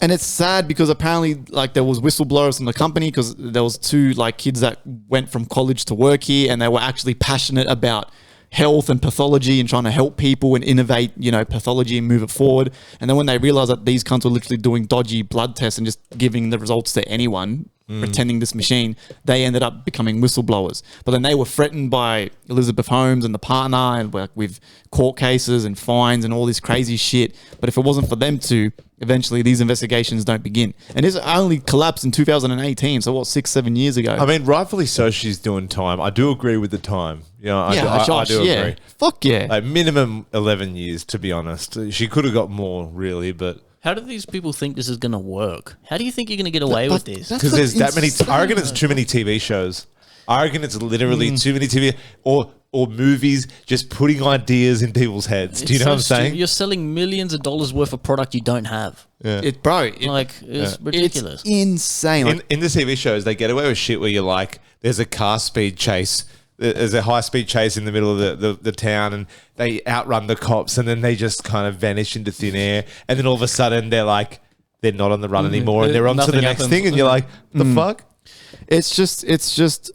And it's sad because apparently, like, there was whistleblowers from the company because there was two, like, kids that went from college to work here and they were actually passionate about health and pathology and trying to help people and innovate, you know, pathology and move it forward. And then when they realized that these cunts were literally doing dodgy blood tests and just giving the results to anyone, pretending this machine, they ended up becoming whistleblowers. But then they were threatened by Elizabeth Holmes and the partner and with court cases and fines and all this crazy shit. But if it wasn't for them two, eventually these investigations don't begin. And this only collapsed in 2018. So what, 6-7 years ago? I mean, rightfully so, she's doing time. I do agree with the time. You know, I do agree. Fuck yeah. Like, minimum 11 years, to be honest. She could have got more, really, but... How do these people think this is going to work? How do you think you're going to get away with this? Because there's that many... I reckon it's too many TV shows. I reckon it's literally too many TV... Or movies just putting ideas in people's heads. Do you know what I'm saying? You're selling millions of dollars worth of product you don't have. Yeah. It's ridiculous. It's insane. In the TV shows, they get away with shit where you're like, there's a car speed chase. There's a high-speed chase in the middle of the town and they outrun the cops and then they just kind of vanish into thin air. And then all of a sudden they're like, they're not on the run anymore and they're on to the Nothing next happens. thing, and you're like, the fuck? It's just.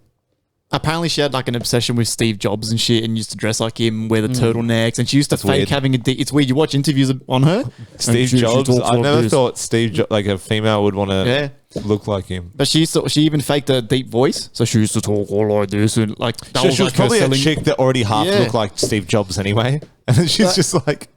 Apparently, she had like an obsession with Steve Jobs and shit, and used to dress like him, wear the turtlenecks, and she used to fake weird. having it's weird. You watch interviews on her, Steve Jobs. I never thought Steve Jobs, like a female, would want to look like him. But she even faked a deep voice, so she used to talk all like this, and like that So she was like her probably a selling- chick that already half Yeah. looked like Steve Jobs anyway, and then she's just like,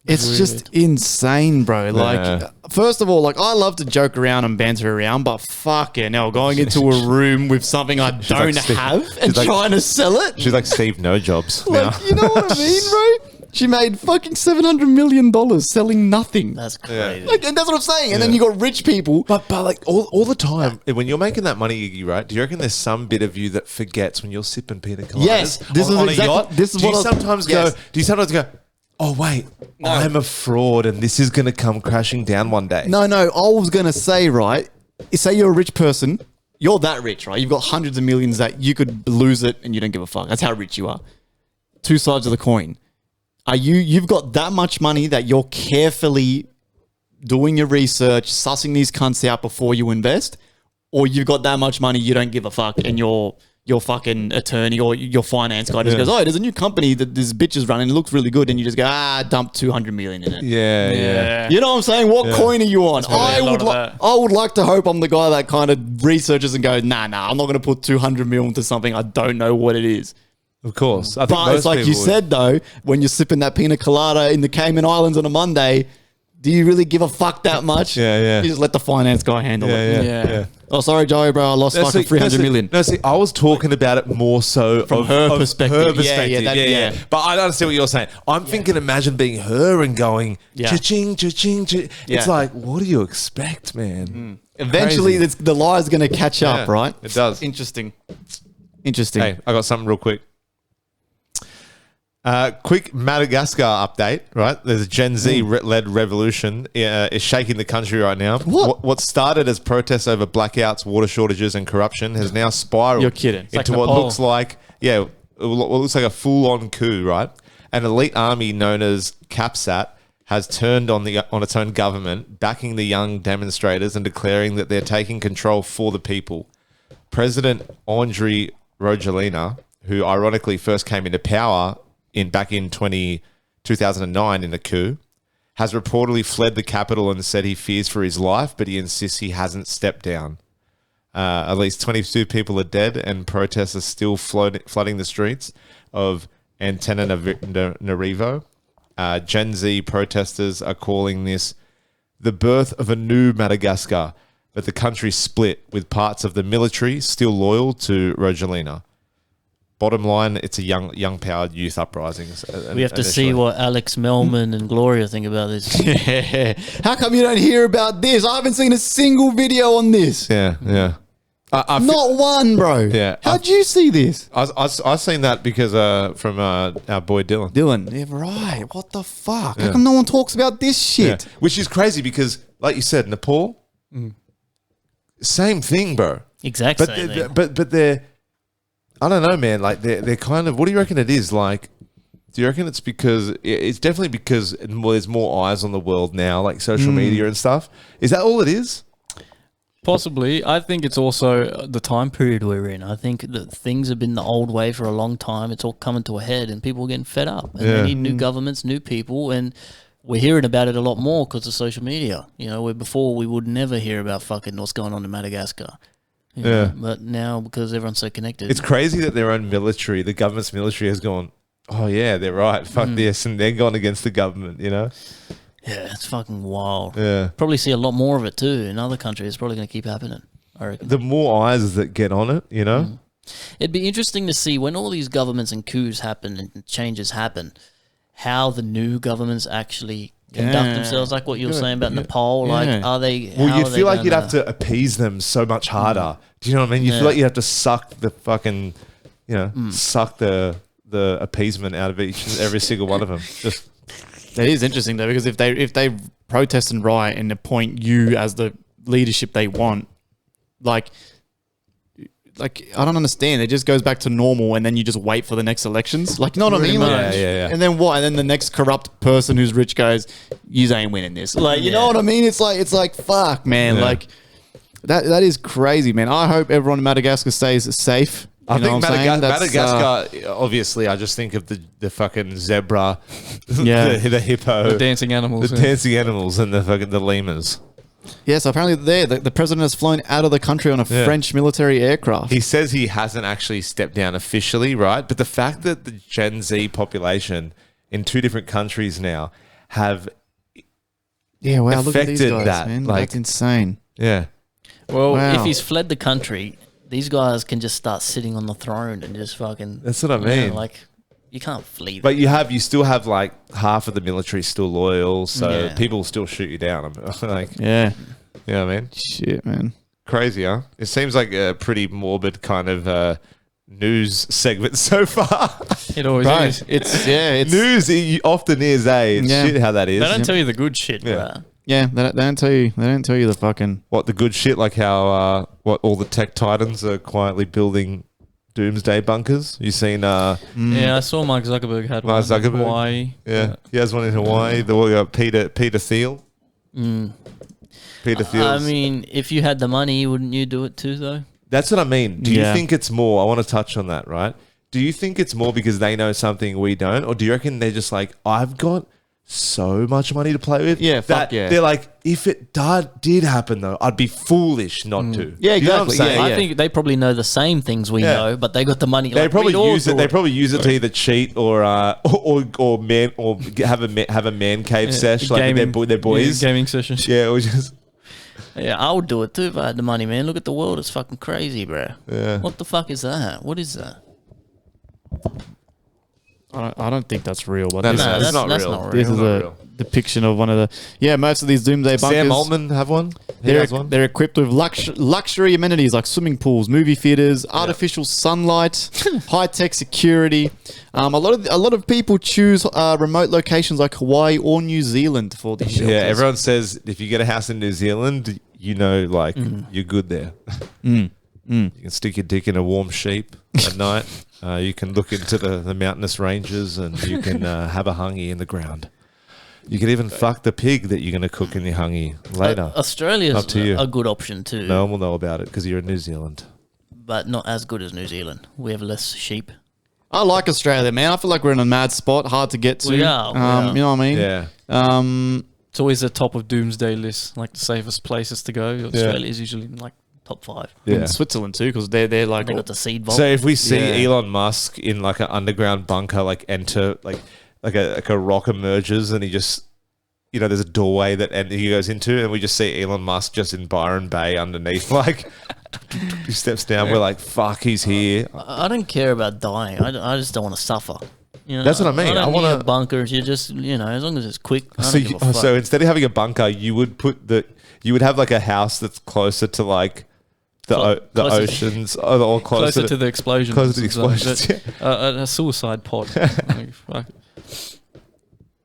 It's just insane, bro. Like, Yeah. first of all, like I love to joke around and banter around, but fucking hell, going into a room with something I don't like Steve- have and like- trying to sell it, she's like Steve No Jobs now. like, you know what I mean, bro? She made fucking $700 million selling nothing. That's crazy. Like, and that's what I'm saying. And then you got rich people. But like all the time, when you're making that money, Iggy, right? Do you reckon there's some bit of you that forgets when you're sipping pina coladas? Yes, this is on exactly- a yacht? this is do what you I was- sometimes yes. go? Do you sometimes go? Oh wait, I'm a fraud, and this is going to come crashing down one day. No, I was going to say, right, say you're a rich person. You're that rich, right? You've got hundreds of millions that you could lose it and you don't give a fuck. That's how rich you are. Two sides of the coin. You've got that much money that you're carefully doing your research, sussing these cunts out before you invest, or you've got that much money you don't give a fuck and your fucking attorney or your finance guy just goes, oh, there's a new company that this bitch is running. It looks really good. And you just go, dump 200 million in it. Yeah. You know what I'm saying? What coin are you on? probably a lot of that. I would like to hope I'm the guy that kind of researches and goes, nah, I'm not going to put 200 million into something I don't know what it is. Of course. I think But most it's like you people would. said, though, when you're sipping that pina colada in the Cayman Islands on a Monday, do you really give a fuck that much? Yeah. You just let the finance guy handle it. Yeah. Oh, sorry, Joey, bro. I lost fucking 300 million. No, see, I was talking about it more so From her perspective. Yeah. But I understand what you're saying. I'm thinking, imagine being her and going, cha-ching, cha-ching, cha. It's like, what do you expect, man? Eventually, Crazy. the lie's going to catch up, Yeah, right? it does. Interesting. Hey, I got something real quick. Quick Madagascar update, right? There's a Gen Z-led revolution is shaking the country right now. What started as protests over blackouts, water shortages, and corruption has now spiraled You're kidding. It's like into what Nepal. looks like, what looks like a full-on coup, right? An elite army known as CAPSAT has turned on its own government, backing the young demonstrators and declaring that they're taking control for the people. President Andry Rajoelina, who ironically first came into power back in 2009 in a coup, has reportedly fled the capital and said he fears for his life, but he insists he hasn't stepped down. At least 22 people are dead, and protests are still flooding the streets of Antananarivo. Gen Z protesters are calling this the birth of a new Madagascar, but the country split, with parts of the military still loyal to Rajoelina. Bottom line, it's a young powered youth uprising. We have to see what Alex Melman and Gloria think about this. How come you don't hear about this? I haven't seen a single video on this. Yeah. Not one, bro. Yeah. How'd you see this? I seen that because from our boy Dylan. Dylan. Yeah, right. What the fuck? How come no one talks about this shit? Yeah. Which is crazy because, like you said, Nepal, same thing, bro. Exact But same thing. but they're, I don't know, man. Like they're kind of. What do you reckon it is? Like, do you reckon it's because it's definitely because there's more eyes on the world now, like social media and stuff? Is that all it is? Possibly. I think it's also the time period we're in. I think that things have been the old way for a long time. It's all coming to a head, and people are getting fed up. And they need new governments, new people, and we're hearing about it a lot more because of social media. You know, where before we would never hear about fucking what's going on in Madagascar. You know, but now because everyone's so connected, It's crazy that their own military, the government's military, has gone, oh yeah, they're right, fuck this, and they're gone against the government. You know? yeah, it's fucking wild. Yeah. Probably see a lot more of it too in other countries. It's probably going to keep happening, I reckon. The more eyes that get on it, you know. It'd be interesting to see when all these governments and coups happen and changes happen, how the new governments actually conduct themselves. Like what you were saying about Nepal. Like, are they? Well, how you'd are they feel like you'd gonna- have to appease them so much harder. Do you know what I mean? You feel like you have to suck the fucking, suck the appeasement out of every single one of them. Just That is interesting though, because if they protest and riot and appoint you as the leadership they want, like like I don't understand. It just goes back to normal, and then you just wait for the next elections. Like, you know what I mean? Like, Yeah. And then what? And then the next corrupt person who's rich goes, "You ain't winning this." Like, you know what I mean? It's like fuck, man. Yeah. Like that is crazy, man. I hope everyone in Madagascar stays safe. I think That's, Madagascar, obviously, I just think of the fucking zebra, Yeah. the hippo, The dancing animals. the dancing animals, and the lemurs. Yeah, so apparently the president has flown out of the country on a French military aircraft. He says he hasn't actually stepped down officially, right? But the fact that the Gen Z population in 2 different countries now have Yeah, wow, look at these affected guys, that, man. like- That's insane. yeah. Well, Wow. if he's fled the country, these guys can just start sitting on the throne and just fucking. That's what I you know, mean. like, you can't flee. But you still have like half of the military still loyal, so Yeah. people still shoot you down. Like, Yeah. you know what I mean? Shit, man. Crazy, huh? It seems like a pretty morbid kind of news segment so far. It always Right. is. It's News often is, It's Yeah. shit how that is. They don't tell you the good shit, Yeah. bruh. yeah, they don't tell you. They don't tell you the fucking. What the good shit, like how what all the tech titans are quietly building doomsday bunkers. You seen? Yeah, I saw Mark Zuckerberg had Mark one in Zuckerberg? Hawaii. Yeah, he has one in Hawaii. The Peter Thiel. Peter Thiel. I mean, if you had the money, wouldn't you do it too, though? That's what I mean. Do you Yeah. think it's more? I want to touch on that, right? Do you think it's more because they know something we don't, or do you reckon they're just like, I've got so much money to play with? Yeah, fuck that yeah. They're like, if it did happen though, I'd be foolish not to. Yeah, Do you know what I'm exactly. saying? Yeah, I think they probably know the same things we Yeah. know, but they got the money. They like, probably we'd all use it. do They probably use it to either cheat or have a man cave sesh like with their boys. Yeah, gaming sessions. Yeah, or just Yeah, I would do it too if I had the money, man. Look at the world; it's fucking crazy, bro. Yeah. What the fuck is that? What is that? I don't think that's real, but No, this, no, that's it's not not real. real. this is Not a real. depiction of one of the. Yeah, most of these doomsday bunkers. Sam Altman have one. He has one. They're equipped with luxury amenities like swimming pools, movie theaters, artificial sunlight, high tech security. A lot of people choose remote locations like Hawaii or New Zealand for these shelters. Yeah, everyone says if you get a house in New Zealand, like you're good there. You can stick your dick in a warm sheep at night. You can look into the mountainous ranges and you can have a hungy in the ground. You can even fuck the pig that you're going to cook in your hungy later. Australia's Up to you. a good option too, No one will know about it because you're in New Zealand. but not as good as New Zealand. We have less sheep. I like Australia, man. I feel like we're in a mad spot, hard to get to. We are. You know what I mean? Yeah. It's always the top of doomsday lists, like the safest places to go. Australia is usually in like top 5. Yeah. In Switzerland too, because they're like They got the seed vault. So if we see Yeah. Elon Musk in like an underground bunker, like enter like a rock emerges and he just there's a doorway and he goes into and we just see Elon Musk just in Byron Bay underneath like he steps down. We're like, fuck, he's here. I don't care about dying. I just don't want to suffer. You know, That's what I mean. I I don't wanna- need a bunker. You just as long as it's quick. I don't So, give a fuck. so instead of having a bunker, you would have like a house that's closer to like the Closer- oceans or Closer to the explosions. closer to the It's like explosions. a suicide pod. Like, fuck.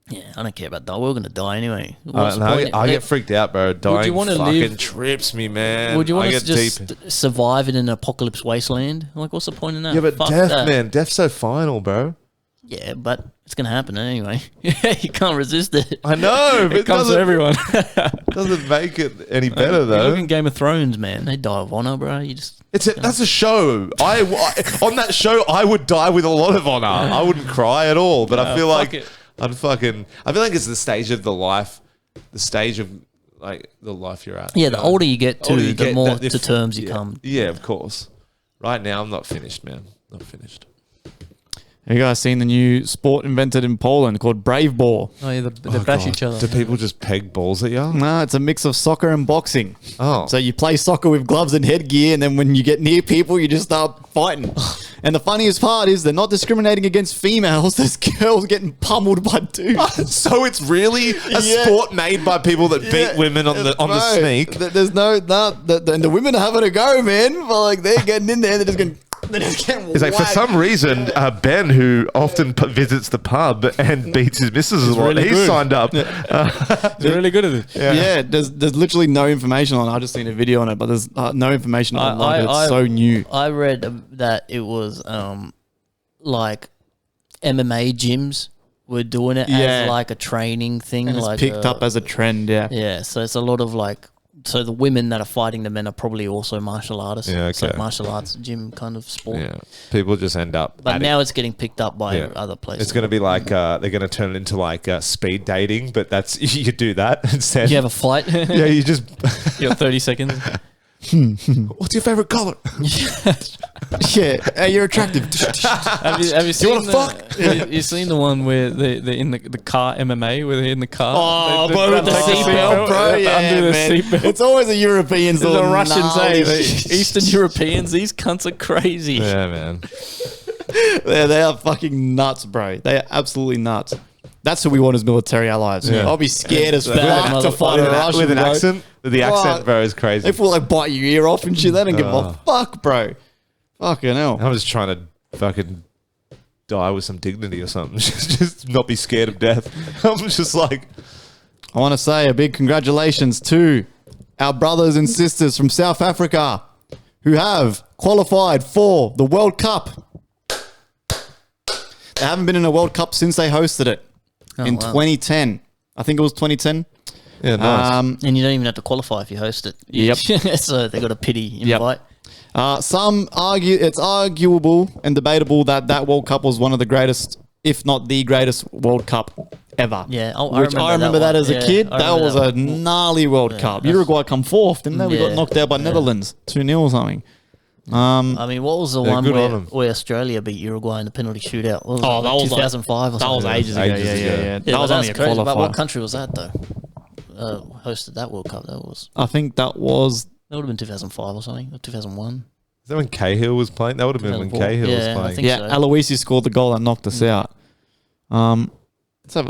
Yeah, I don't care about dying. We're gonna die anyway. I, What's the know, point? I get freaked out, bro. Dying wanna fucking live- trips me, man. Would you I want get to just deep. survive in an apocalypse wasteland? Like, what's the point in that? Yeah, but Fuck death, that. man. Death's so final, bro. Yeah, but it's gonna happen anyway. You can't resist it. I know, but It comes to doesn't, everyone. doesn't make it any better, You though. look in Game of Thrones, man. They die of honor, bro. You just That's a show. On that show, I would die with a lot of honor. I wouldn't cry at all, but I feel like it. I feel like it's the stage of the life the life you're at. yeah. The older you get, Older too, you the get, more that- to terms you yeah. come. Yeah, of course. Right now, I'm not finished, man. Not finished. Have you guys seen the new sport invented in Poland called Brave Ball? Oh, yeah, they bash each other. Do people just peg balls at you? No, it's a mix of soccer and boxing. Oh. So you play soccer with gloves and headgear, and then when you get near people, you just start fighting. And the funniest part is they're not discriminating against females. There's girls getting pummeled by dudes. So it's really a Yeah. sport made by people that beat women on the Bro, sneak. There's and the women are having a go, man. But like they're getting in there, they're just going They're just getting It's like, for whacked. some reason, Ben, who often visits the pub and beats his missus a lot, really he's good. signed up. They're really good at it. Yeah, there's literally no information on it. I just seen a video on it, but there's no information online. It's so new. I read that it was like MMA gyms were doing it Yeah. as like a training thing. And it's like picked up as a trend, yeah. yeah, so it's a lot of like. So the women that are fighting the men are probably also martial artists. Yeah, It's like okay. martial arts gym kind of sport. Yeah, people just end up. But at now it. it's getting picked up by Yeah. other places. It's going to be like they're going to turn it into like speed dating, but that's you do that instead. You have a fight. yeah, you just. You got 30 seconds. What's your favorite color? Yeah, hey, you're attractive. Have you seen wanna the, fuck? you seen the one where they're in the car MMA, where they're in the car? Oh, They- bro, they with the take seatbelt, bro. they have to Yeah, undo the man. seatbelt. It's always the Europeans. The all Russians, gnarly. Eastern Europeans, these cunts are crazy. Yeah, man. They are fucking nuts, bro. They are absolutely nuts. That's who we want as military allies. Yeah. I'll be scared as bad, fuck to fight a Russian, With an bro. accent, the accent, What? bro, is crazy. They will like bite your ear off and shit. They don't give a fuck, bro. Fucking hell. I'm just trying to fucking die with some dignity or something. Just not be scared of death. I'm just like, I want to say a big congratulations to our brothers and sisters from South Africa who have qualified for the World Cup. They haven't been in a World Cup since they hosted it in wow. 2010. I think it was 2010. yeah, nice. And you don't even have to qualify if you host it. Yep. So they got a pity Yep. invite. Some argue it's arguable and debatable that World Cup was one of the greatest, if not the greatest World Cup ever. Yeah, Which I remember that one. as a Yeah, kid. I That remember was that a gnarly World Cup. that's- Uruguay come fourth, didn't they? We got Yeah. knocked out by Netherlands 2-0 or something. I mean, what was the Yeah, one good on where, 'em. where Australia beat Uruguay in the penalty shootout? What was Oh, it, that was like- 2005 or That was something? ages ago. Ages Yeah, ago. yeah, yeah. Yeah, That but was only a that's crazy. But what qualifier. country was that though? Hosted that World Cup. That I think that was. would have been 2005 or something, or 2001. Is that when Cahill was playing? That would have been when 2004. Cahill Yeah, was I playing. think Yeah, so. Aloisi scored the goal that knocked us out. Let's have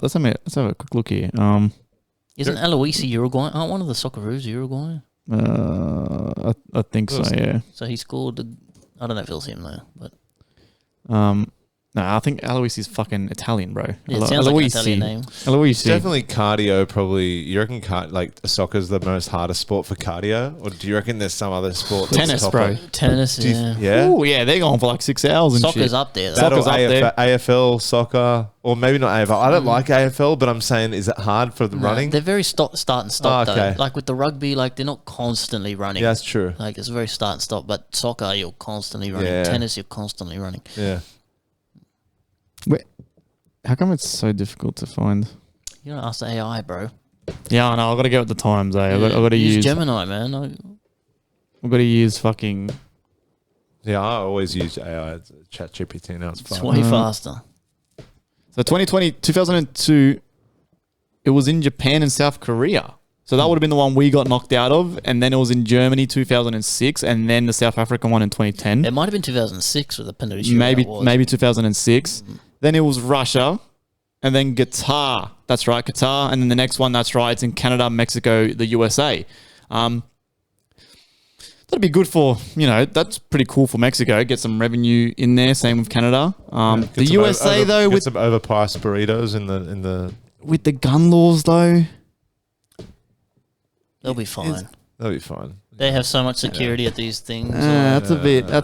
a quick look here. Isn't Aloisi Uruguay? Aren't one of the Socceroos Uruguay? I think so. Yeah. So he scored. I don't know if it was him though, but No, I think Aloisi's fucking Italian, bro. yeah, it sounds like an Italian name. Aloisi. Definitely cardio. Probably, you reckon like soccer's the most hardest sport for cardio, or do you reckon there's some other sport? That's Tennis, top bro. of- Tennis, Do you- yeah. yeah. Oh yeah, they're going for like 6 hours and Soccer's shit. up there. Though. That or Soccer's up there. AFL, soccer, or maybe not AFL. I don't like AFL, but I'm saying, is it hard for the running? They're very start and stop Oh, okay. though. Like with the rugby, like they're not constantly running. Yeah, that's true. Like it's very start and stop. But soccer, you're constantly running. Yeah. Tennis, you're constantly running. Yeah. Wait, how come it's so difficult to find? You don't ask the AI, bro. Yeah, I know. I got to get with the times. I got to use. Gemini, man. I've got to use fucking. Yeah, I always use AI, Chat GPT now. It's It's fun. way faster. So 2002, it was in Japan and South Korea. So that would have been the one we got knocked out of, and then it was in Germany 2006, and then the South African one in 2010. It might have been 2006 with the penalty shootout. Maybe 2006. Then it was Russia, and then Qatar. That's right, Qatar. And then the next one, that's right, it's in Canada, Mexico, the USA. That'd be good for, that's pretty cool for Mexico. Get some revenue in there. Same with Canada. The USA though, with with some overpriced burritos in the with the gun laws though, They'll be fine. that'll be fine. They have so much security at these things. that's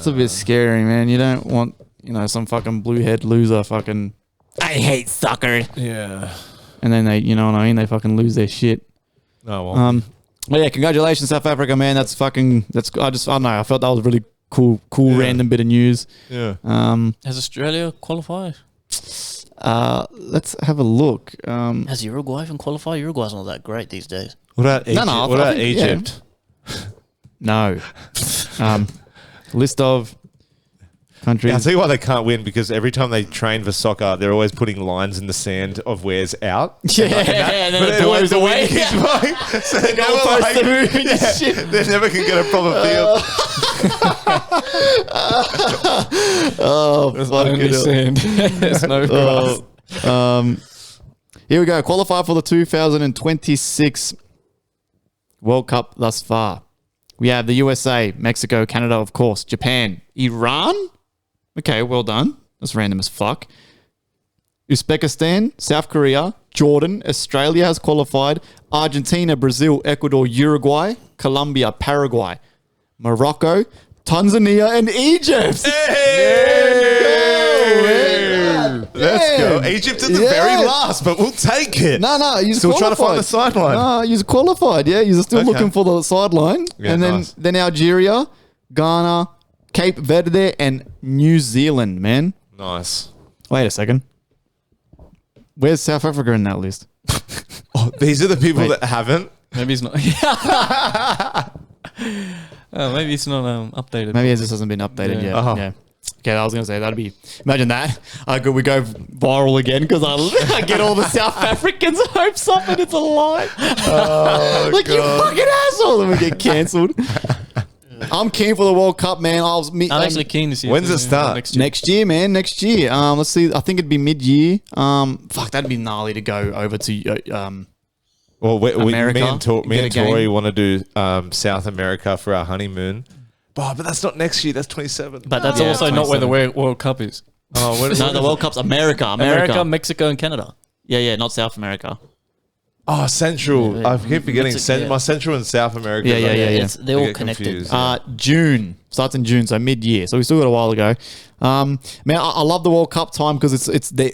a bit scary, man. You don't want some fucking blue head loser fucking. I hate soccer, Yeah. and then they, you know what I mean? They fucking lose their shit. Oh well. But yeah, congratulations, South Africa, man. That's fucking. I don't know. I felt that was a really cool, Yeah. random bit of news. Yeah. Has Australia qualified? Let's have a look. Has Uruguay even qualified? Uruguay's not that great these days. What about Egypt? no, what I about think- yeah. Egypt? No. List of countries. Yeah, I'll tell you why they can't win, because every time they train for soccer, they're always putting lines in the sand of where's out. and then But it blows the away. wind keeps blowing, so they never goalposts are moving and shit. they never can get a proper field. Oh, fucking hell. sand. There's no grass. Here we go. Qualify for the 2026 World Cup thus far. We have the USA, Mexico, Canada, of course, Japan, Iran. Okay, well done. That's random as fuck. Uzbekistan, South Korea, Jordan, Australia has qualified. Argentina, Brazil, Ecuador, Uruguay, Colombia, Paraguay, Morocco, Tanzania, and Egypt. Let's go. Egypt at the very last, but we'll take it. No, you're Still trying to find the sideline. No, you're qualified. Yeah, you're still Okay. looking for the sideline. Yeah, and nice. then Algeria, Ghana, Cape Verde, and New Zealand, man. Nice. Wait a second. Where's South Africa in that list? Oh, these are the people Wait. that haven't. Maybe it's not. Maybe it's not updated. Maybe it just hasn't been updated Yeah. yet. Uh-huh. Yeah. Okay, I was going to say, that'd be... Imagine that. We go viral again because I get all the South Africans' hopes up and it's a lie. Oh, Like, you fucking asshole. And we get cancelled. I'm keen for the World Cup, man. I'm actually keen to see. When's it start? Next year, man. Next year. Let's see. I think it'd be mid-year. Fuck, that'd be gnarly to go over to... Well, me America, and get a Tori game. want to do South America for our honeymoon. Oh, but that's not next year. That's 27. But that's Yeah, also not where the 27. World Cup is. Oh, what is No, the World Cup's America. America, Mexico, and Canada. Yeah, not South America. Oh, Central. Yeah, I keep forgetting. yeah. My Central and South America. Yeah. They're I all get connected. confused, yeah. June. Starts in June, so mid-year. So we still got a while to go. Man, I love the World Cup time because they're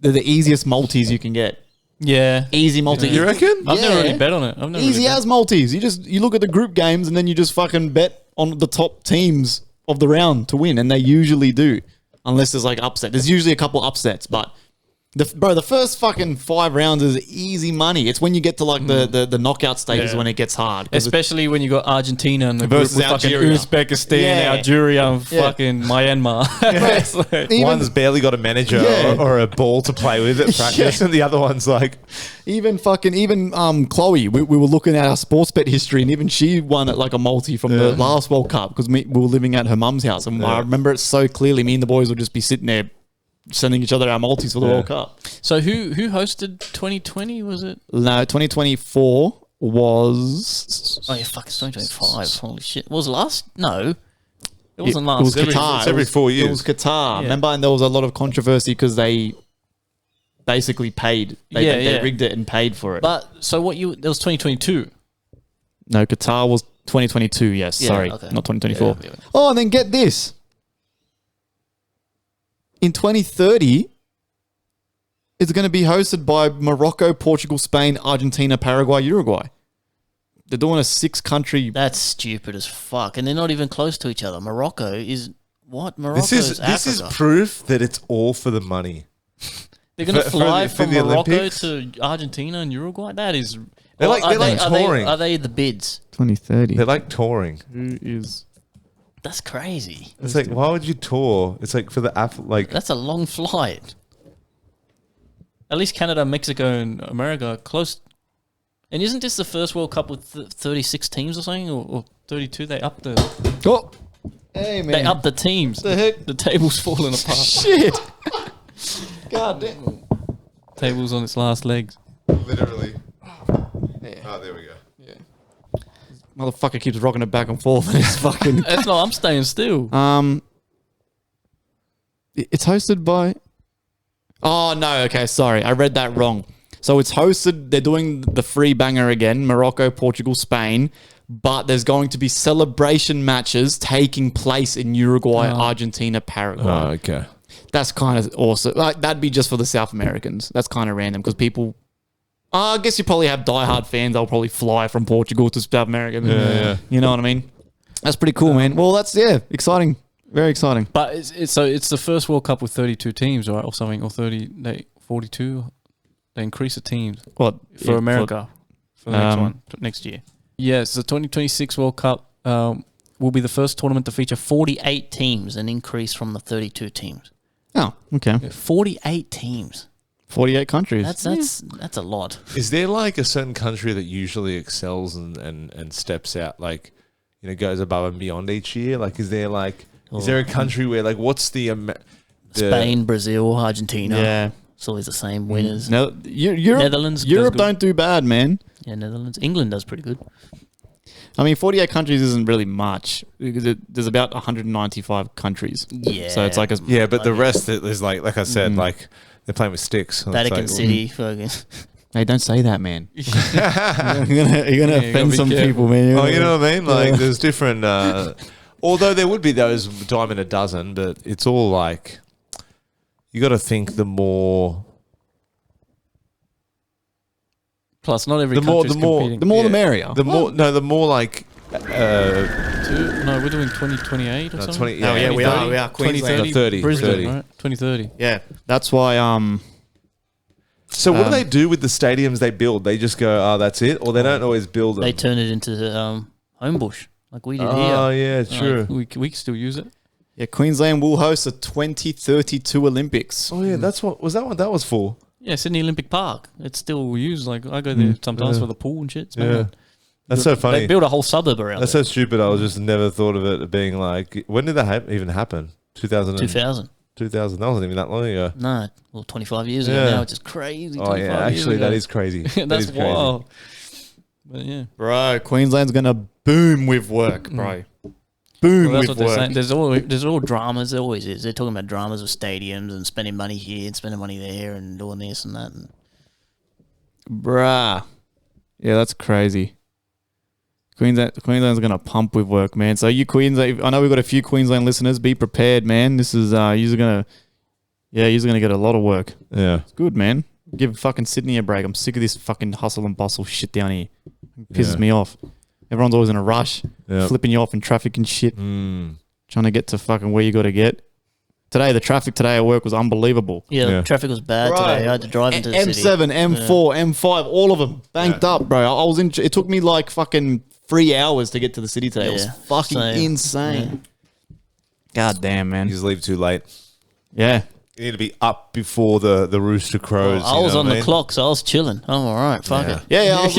the easiest multis you can get. Yeah. Easy multi. You reckon? I've never Yeah. really bet on it. I've never Easy really bet. as multis. You look at the group games and then you just fucking bet on the top teams of the round to win, and they usually do, unless there's like upset. There's usually a couple upsets, but the first fucking 5 rounds is easy money. It's when you get to like the knockout stages Yeah. when it gets hard. 'Cause Especially when you got Argentina and the group Versus with fucking Algeria. Uzbekistan, Yeah. Algeria, and Yeah. fucking Myanmar. It's like- even- One's barely got a manager Yeah. or a ball to play with at practice, Yeah. and the other one's like, Even Chloe, we were looking at our sports bet history, and even she won at like a multi from the last World Cup because we were living at her mum's house, and I remember it so clearly. Me and the boys would just be sitting there sending each other our multis for the World Cup. So who hosted 2020? Was it? No, 2024 was. Oh yeah, fuck, it's 2025. Holy shit. Was it last? No. It wasn't It last. was every- Qatar. it's every 4 years. It was Qatar. Yeah. Remember, and there was a lot of controversy because they basically paid. They rigged it and paid for it. But so what you? That was 2022. No, Qatar was 2022. Yes, Yeah, sorry, okay. not 2024. Yeah. Oh, and then get this. In 2030, it's going to be hosted by Morocco, Portugal, Spain, Argentina, Paraguay, Uruguay. They're doing a 6-country. That's stupid as fuck, and they're not even close to each other. Morocco is what? Morocco this is Africa. proof that it's all for the money. They're gonna for fly the- for from the Morocco Olympics? to Argentina and Uruguay. That is. They're like- are they're like touring. Are they the bids? 2030. They're like touring. Who is? That's crazy. It's like, why would you tour? It's like for the like. That's a long flight. At least Canada, Mexico, and America are close. And isn't this the first World Cup with 36 teams or something, or 32? They upped the Oh, hey man. they upped the teams. The heck? The table's falling apart. Shit. God damn. Table's on its last legs. Literally. Oh, there we go. Motherfucker keeps rocking it back and forth. And it's fucking. That's not. I'm staying still. It's hosted by. Oh no! Okay, sorry, I read that wrong. So it's hosted. They're doing the free banger again: Morocco, Portugal, Spain. But there's going to be celebration matches taking place in Uruguay, Argentina, Paraguay. Oh, okay. That's kind of awesome. Like that'd be just for the South Americans. That's kind of random because people. I guess you probably have diehard fans. They'll probably fly from Portugal to South America. Yeah. You know what I mean? That's pretty cool, man. Well, that's exciting. Very exciting. But it's the first World Cup with 32 teams, right, or something, or 42. They increase the teams What for America for the next one next year. Yes, the 2026 World Cup Will be the first tournament to feature 48 teams, an increase from the 32 teams. Oh, okay. 48 teams. 48 countries. That's a lot. Is there like a certain country that usually excels and steps out, like, you know, goes above and beyond each year? Like, is there a country where, like, what's the Spain, Brazil, Argentina. Yeah. It's always the same winners. Europe, Netherlands does Europe good. don't do bad, man. Yeah, Netherlands. England does pretty good. I mean, 48 countries isn't really much because there's about 195 countries. Yeah. So it's like a Yeah, but the rest is like I said, like they're playing with sticks. So it's Vatican like, City. Fucking. Hey, don't say that, man. You're gonna offend be some careful. people, man. Oh, you know what I mean? Like there's different. Although there would be those dime in a dozen, but it's all like you got to think the more. Plus, not every The more- country's the more- competing. The more the Yeah. merrier. The more the more like. No, we're doing 2028 or No, something. 20 yeah, Oh, yeah, we are. 2030? We are. Queensland. 2030. 30, Brisbane, 30. right? 2030. Yeah, that's why. So what do they do with the stadiums they build? They just go, oh, that's it, or they don't always build them. They turn it into Homebush like we did Oh here. yeah, true. We can still use it. Yeah, Queensland will host the 2032 Olympics. Oh yeah, that's what that was for. Yeah, Sydney Olympic Park. It's still used. Like I go there sometimes for the pool and shit. It's Yeah, mad. that's so funny. They built a whole suburb around That's it. so stupid. I just never thought of it being like. When did that even happen? 2000. 2000. 2000. That wasn't even that long ago. No, well, 25 years ago Yeah. now, which is crazy. Oh yeah, 25 years actually, that ago. is crazy. That That's is crazy. wild. But yeah, Bro, Queensland's gonna boom with work, bro. Boom well, that's with what they're saying. work. There's There's all dramas. There always is. They're talking about dramas with stadiums and spending money here and spending money there and doing this and that. And Bruh. Yeah, that's crazy. Queensland's gonna pump with work, man. So you Queensland, I know we've got a few Queensland listeners. Be prepared, man. This is you're gonna get a lot of work. Yeah. It's good, man. Give fucking Sydney a break. I'm sick of this fucking hustle and bustle shit down here. It pisses Yeah. me off. Everyone's always in a rush, Yeah. flipping you off in traffic and shit, trying to get to fucking where you got to get. Today, the traffic today at work was unbelievable. yeah, Yeah. the traffic was bad Bro, today. I had to drive into the city. M7, M4, M5, all of them banked up, bro. I was in. It took me like fucking 3 hours to get to the city today. It was Yeah, fucking same. insane. God damn, You man. just leave too late. Yeah. You need to be up before the rooster crows. I you was know on what I the mean? clock, so I was chilling. I'm all right. Fuck Yeah. it. Yeah, I was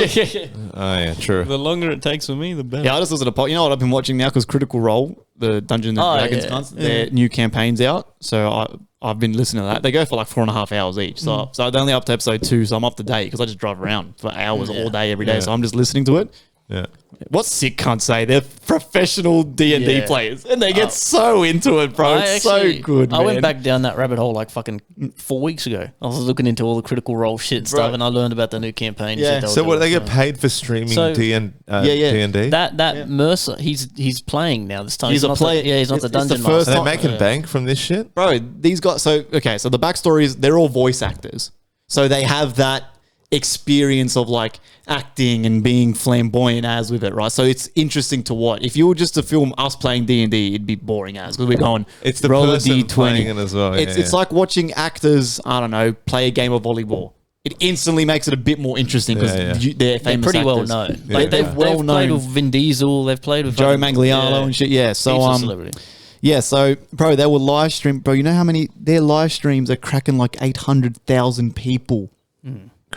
Oh yeah, true. the longer it takes for me, the better. yeah, I just listened to you know what I've been watching now because Critical Role, the Dungeons and Oh, Dragons yeah. cunts, their new campaign's out. So I've been listening to that. They go for like 4.5 hours each. So they're only up to episode 2, so I'm up to date because I just drive around for hours all day every day. Yeah. So I'm just listening to it. Yeah. What sick cunts say? They're professional D&D Yeah. players, and they get so into it, bro. It's so good, I man. went back down that rabbit hole like fucking 4 weeks ago. I was looking into all the Critical Role shit and stuff, and I learned about the new campaign. Yeah. Shit they So were what? They doing. get paid for streaming So- D&D? That Mercer, he's playing now this time. He's a not player. Yeah, he's not It's- the it's the dungeon first master. Are they time- making bank from this shit? Bro, these guys. So the backstory is they're all voice actors, so they have that experience of like acting and being flamboyant as with it, right? So it's interesting to watch. If you were just to film us playing D&D, it'd be boring as because we're going. It's the roll a person D20. playing it as well. It's like watching actors. I don't know, play a game of volleyball. It instantly makes it a bit more interesting because Yeah, yeah. they're famous. They're pretty well actors. known. Yeah. Like They're they've well played known. with Vin Diesel. They've played with Joe fucking- Manganiello and shit. Yeah. So Heaps of celebrity. yeah, so bro, they were live stream. Bro, you know how many their live streams are cracking like 800,000 people.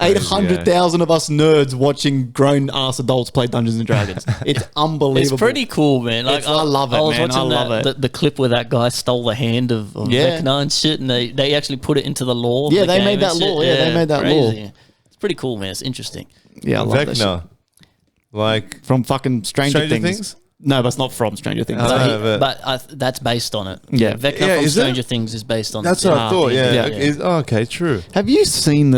800,000 of us nerds watching grown ass adults play Dungeons and Dragons. It's unbelievable. It's pretty cool, man. Like I love it, I was man. watching I love it. The clip where that guy stole the hand of Yeah. Vecna and shit, and they actually put it into the lore. Of Yeah, the they game made and that shit. lore. Yeah, they made that crazy. lore. It's pretty cool, man. It's interesting. Yeah, I love that shit. Vecna. Like From fucking Stranger, Stranger Things. Things? No, but it's not from Stranger Things. That's based on it. Yeah. Vecna Yeah, from is it? Stranger Things is based on. that's it. what I thought. Yeah. Yeah. Okay. True. Have you seen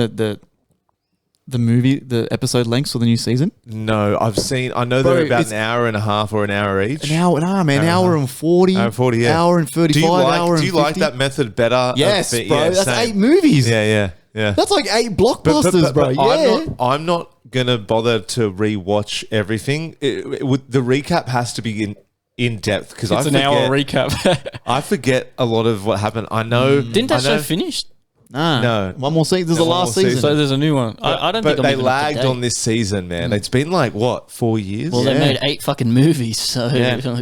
the movie, the episode lengths for the new season? No, I've seen. I know Bro, they're about it's- an hour and a half or an hour each. An hour, nah, man, hour and 40, Hour and 40, yeah. hour and 35, Do you like? hour and Do you like 50? that method better? Yes, Yeah, bro. That's same. 8 movies. Yeah. That's like 8 blockbusters, bro. Yeah. I'm not gonna bother to rewatch everything. The recap has to be in depth because It's an hour recap. I forget a lot of what happened. I know. Didn't that I know- show finish? Nah. No. One more season. There's No, the one last more season. So there's a new one. I don't But think I'm they even up to lagged date. on this season, man. It's been like what 4 years? Well, they made 8 fucking movies, so Yeah.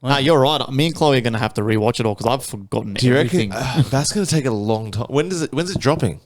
Nah, you're right. Me and Chloe are going to have to rewatch it all because I've forgotten Do you everything. reckon that's going to take a long time? When's it dropping?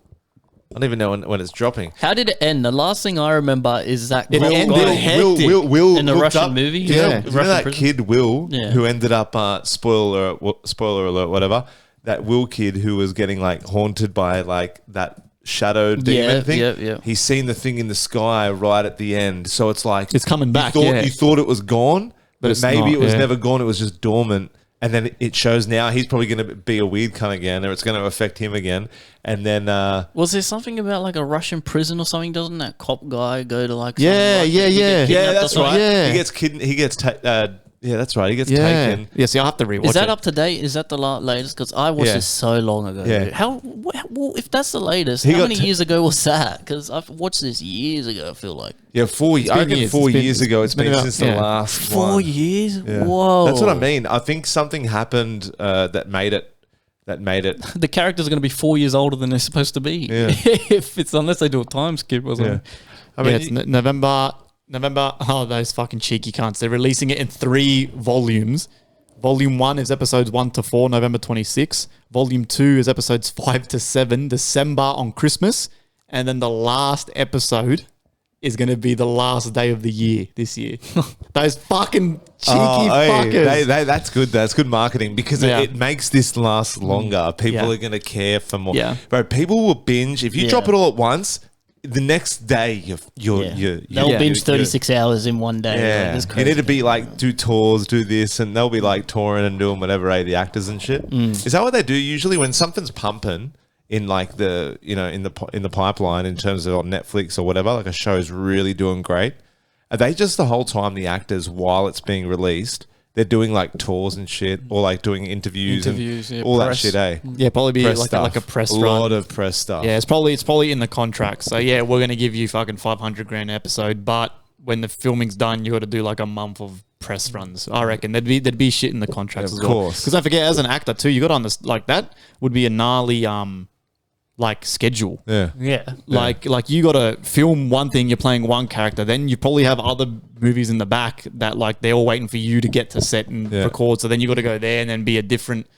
I don't even know when it's dropping. how did it end? The last thing I remember is that It Will ended got- hectic. Will In the looked Russian up- movie? Do you know, Yeah. do you know Russian that prison? kid Will Yeah. who ended up spoiler alert, whatever. That Will kid who was getting like haunted by like that shadow demon thing. Yeah. He's seen the thing in the sky right at the end. So it's like It's coming back, You thought it was gone, but it's maybe not, it was yeah. never gone. It was just dormant. And then it shows now he's probably going to be a weird cunt again, or it's going to affect him again. And then was there something about like a Russian prison or something? Doesn't that cop guy go to like? Yeah, some, yeah, yeah. yeah, that's right. Yeah. He gets yeah, that's right. He gets Yeah. taken. Yeah, see, I'll have to rewatch it. Is that up to date? Is that the latest? Because I watched Yeah. this so long ago. Yeah. Dude. Well, if that's the latest, He how got many years ago was that? Because I've watched this years ago. I feel like Yeah, I reckon years. 4 It's been- years ago. It's been about- since the yeah. last 4 one. years. Yeah. Whoa, That's what I mean. I think something happened that made it. The characters are going to be 4 years older than they're supposed to be. Yeah. If it's unless they do a time skip or something. I mean, it's November. Oh, those fucking cheeky cunts. They're releasing it in 3 volumes. Volume 1 is episodes 1 to 4, November 26. Volume 2 is episodes 5 to 7, December on Christmas. And then the last episode is going to be the last day of the year this year. Those fucking cheeky fuckers. That's good. That's good marketing because Yeah. it makes this last longer. People Yeah. are going to care for more. Yeah. Bro, people will binge. If you Yeah. drop it all at once, the next day you're They'll Yeah. binge 36 hours in one day. Yeah, Like, that's you crazy. need to be like do tours, do this, and they'll be like touring and doing whatever, the actors and shit. Is that what they do usually when something's pumping in like the in the pipeline in terms of on Netflix or whatever, like a show's really doing great? Are they just the whole time the actors while it's being released? They're doing like tours and shit, or like doing interviews and Yeah, all press. that shit, eh? Yeah, probably be Press like stuff. a press a run. lot of press stuff. Yeah, it's probably in the contract. So yeah, we're gonna give you fucking 500 grand episode, but when the filming's done, you got to do like a month of press runs. I reckon there'd be shit in the contracts Of as well. course. Because I forget, as an actor too, you got on this like that would be a gnarly like schedule. yeah. Yeah. Like you got to film one thing, you're playing one character, then you probably have other movies in the back that like they're all waiting for you to get to set and Yeah. record. So then you got to go there and then be a different.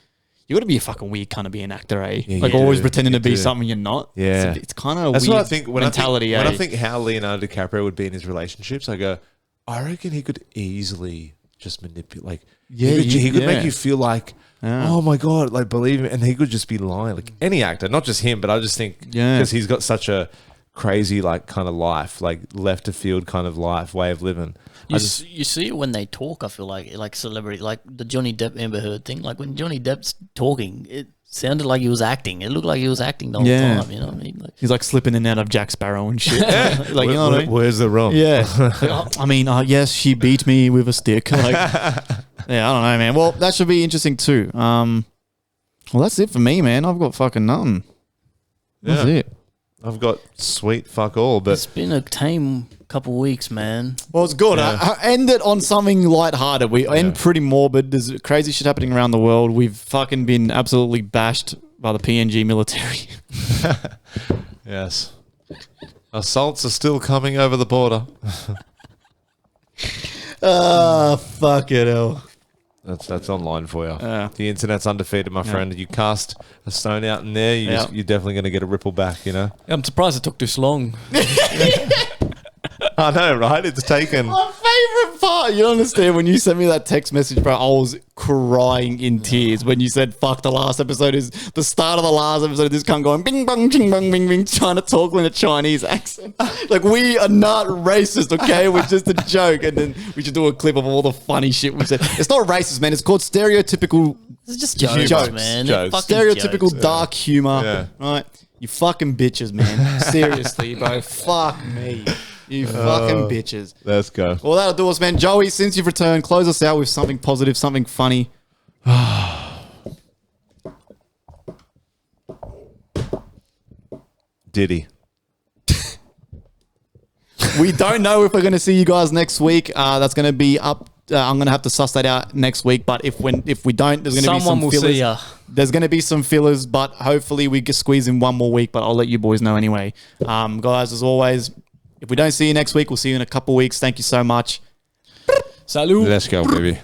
You got to be a fucking weird kind of be an actor, eh? Yeah, like you always do. pretending You to be do. something you're not. Yeah. It's kind of That's weird what I think when mentality. I think, eh? when I think how Leonardo DiCaprio would be in his relationships, I go, I reckon he could easily just manipulate. Like, Yeah, he could yeah. make you feel like, Yeah. oh my god, like believe him, and he could just be lying. Like any actor, not just him, but I just think Yeah. because he's got such a crazy like kind of life, like left of field kind of life, way of living. You see it when they talk, I feel like celebrity, like the Johnny Depp Amber Heard thing. Like when Johnny Depp's talking, it sounded like he was acting. It looked like he was acting the whole Yeah. time, you know what I mean? Like, He's like slipping in and out of Jack Sparrow and shit. Like, you know what I mean? Where's the rum? Yeah. I mean, yes, she beat me with a stick. Like, yeah, I don't know, man. Well, that should be interesting too. Well, that's it for me, man. I've got fucking nothing. That's Yeah. it. I've got sweet fuck all, but it's been a tame couple weeks, man. Well, it's good. Yeah. I end it on something lighthearted. We end pretty morbid. There's crazy shit happening around the world. We've fucking been absolutely bashed by the PNG military. yes, assaults are still coming over the border. Fuck it, hell. That's online for you. Yeah. The internet's undefeated, my friend. You cast a stone out in there, you're definitely going to get a ripple back, you know? I'm surprised it took this long. I know, right? It's taken. My favorite part. You don't understand when you sent me that text message, bro. I was crying in tears when you said, "Fuck, the last episode is the start of the last episode." This cunt going bing bong ching bong bing bing, trying to talk in a Chinese accent. Like, we are not racist, okay? We're just a joke, and then we should do a clip of all the funny shit we said. It's not racist, man. It's called stereotypical. It's just jokes, Jokes. man. Jokes. They're fucking Stereotypical jokes. dark humor, Yeah. right? You fucking bitches, man. Seriously, bro. Fuck me. You fucking bitches. Let's go. Well, that'll do us, man. Joey, since you've returned, close us out with something positive, something funny. Diddy. We don't know if we're going to see you guys next week. That's going to be up. I'm going to have to suss that out next week. But if we don't, there's going to be Someone some will fillers. see ya. There's going to be some fillers, but hopefully we can squeeze in one more week. But I'll let you boys know anyway. Guys, as always, if we don't see you next week, we'll see you in a couple weeks. Thank you so much. Salut. Let's go, baby.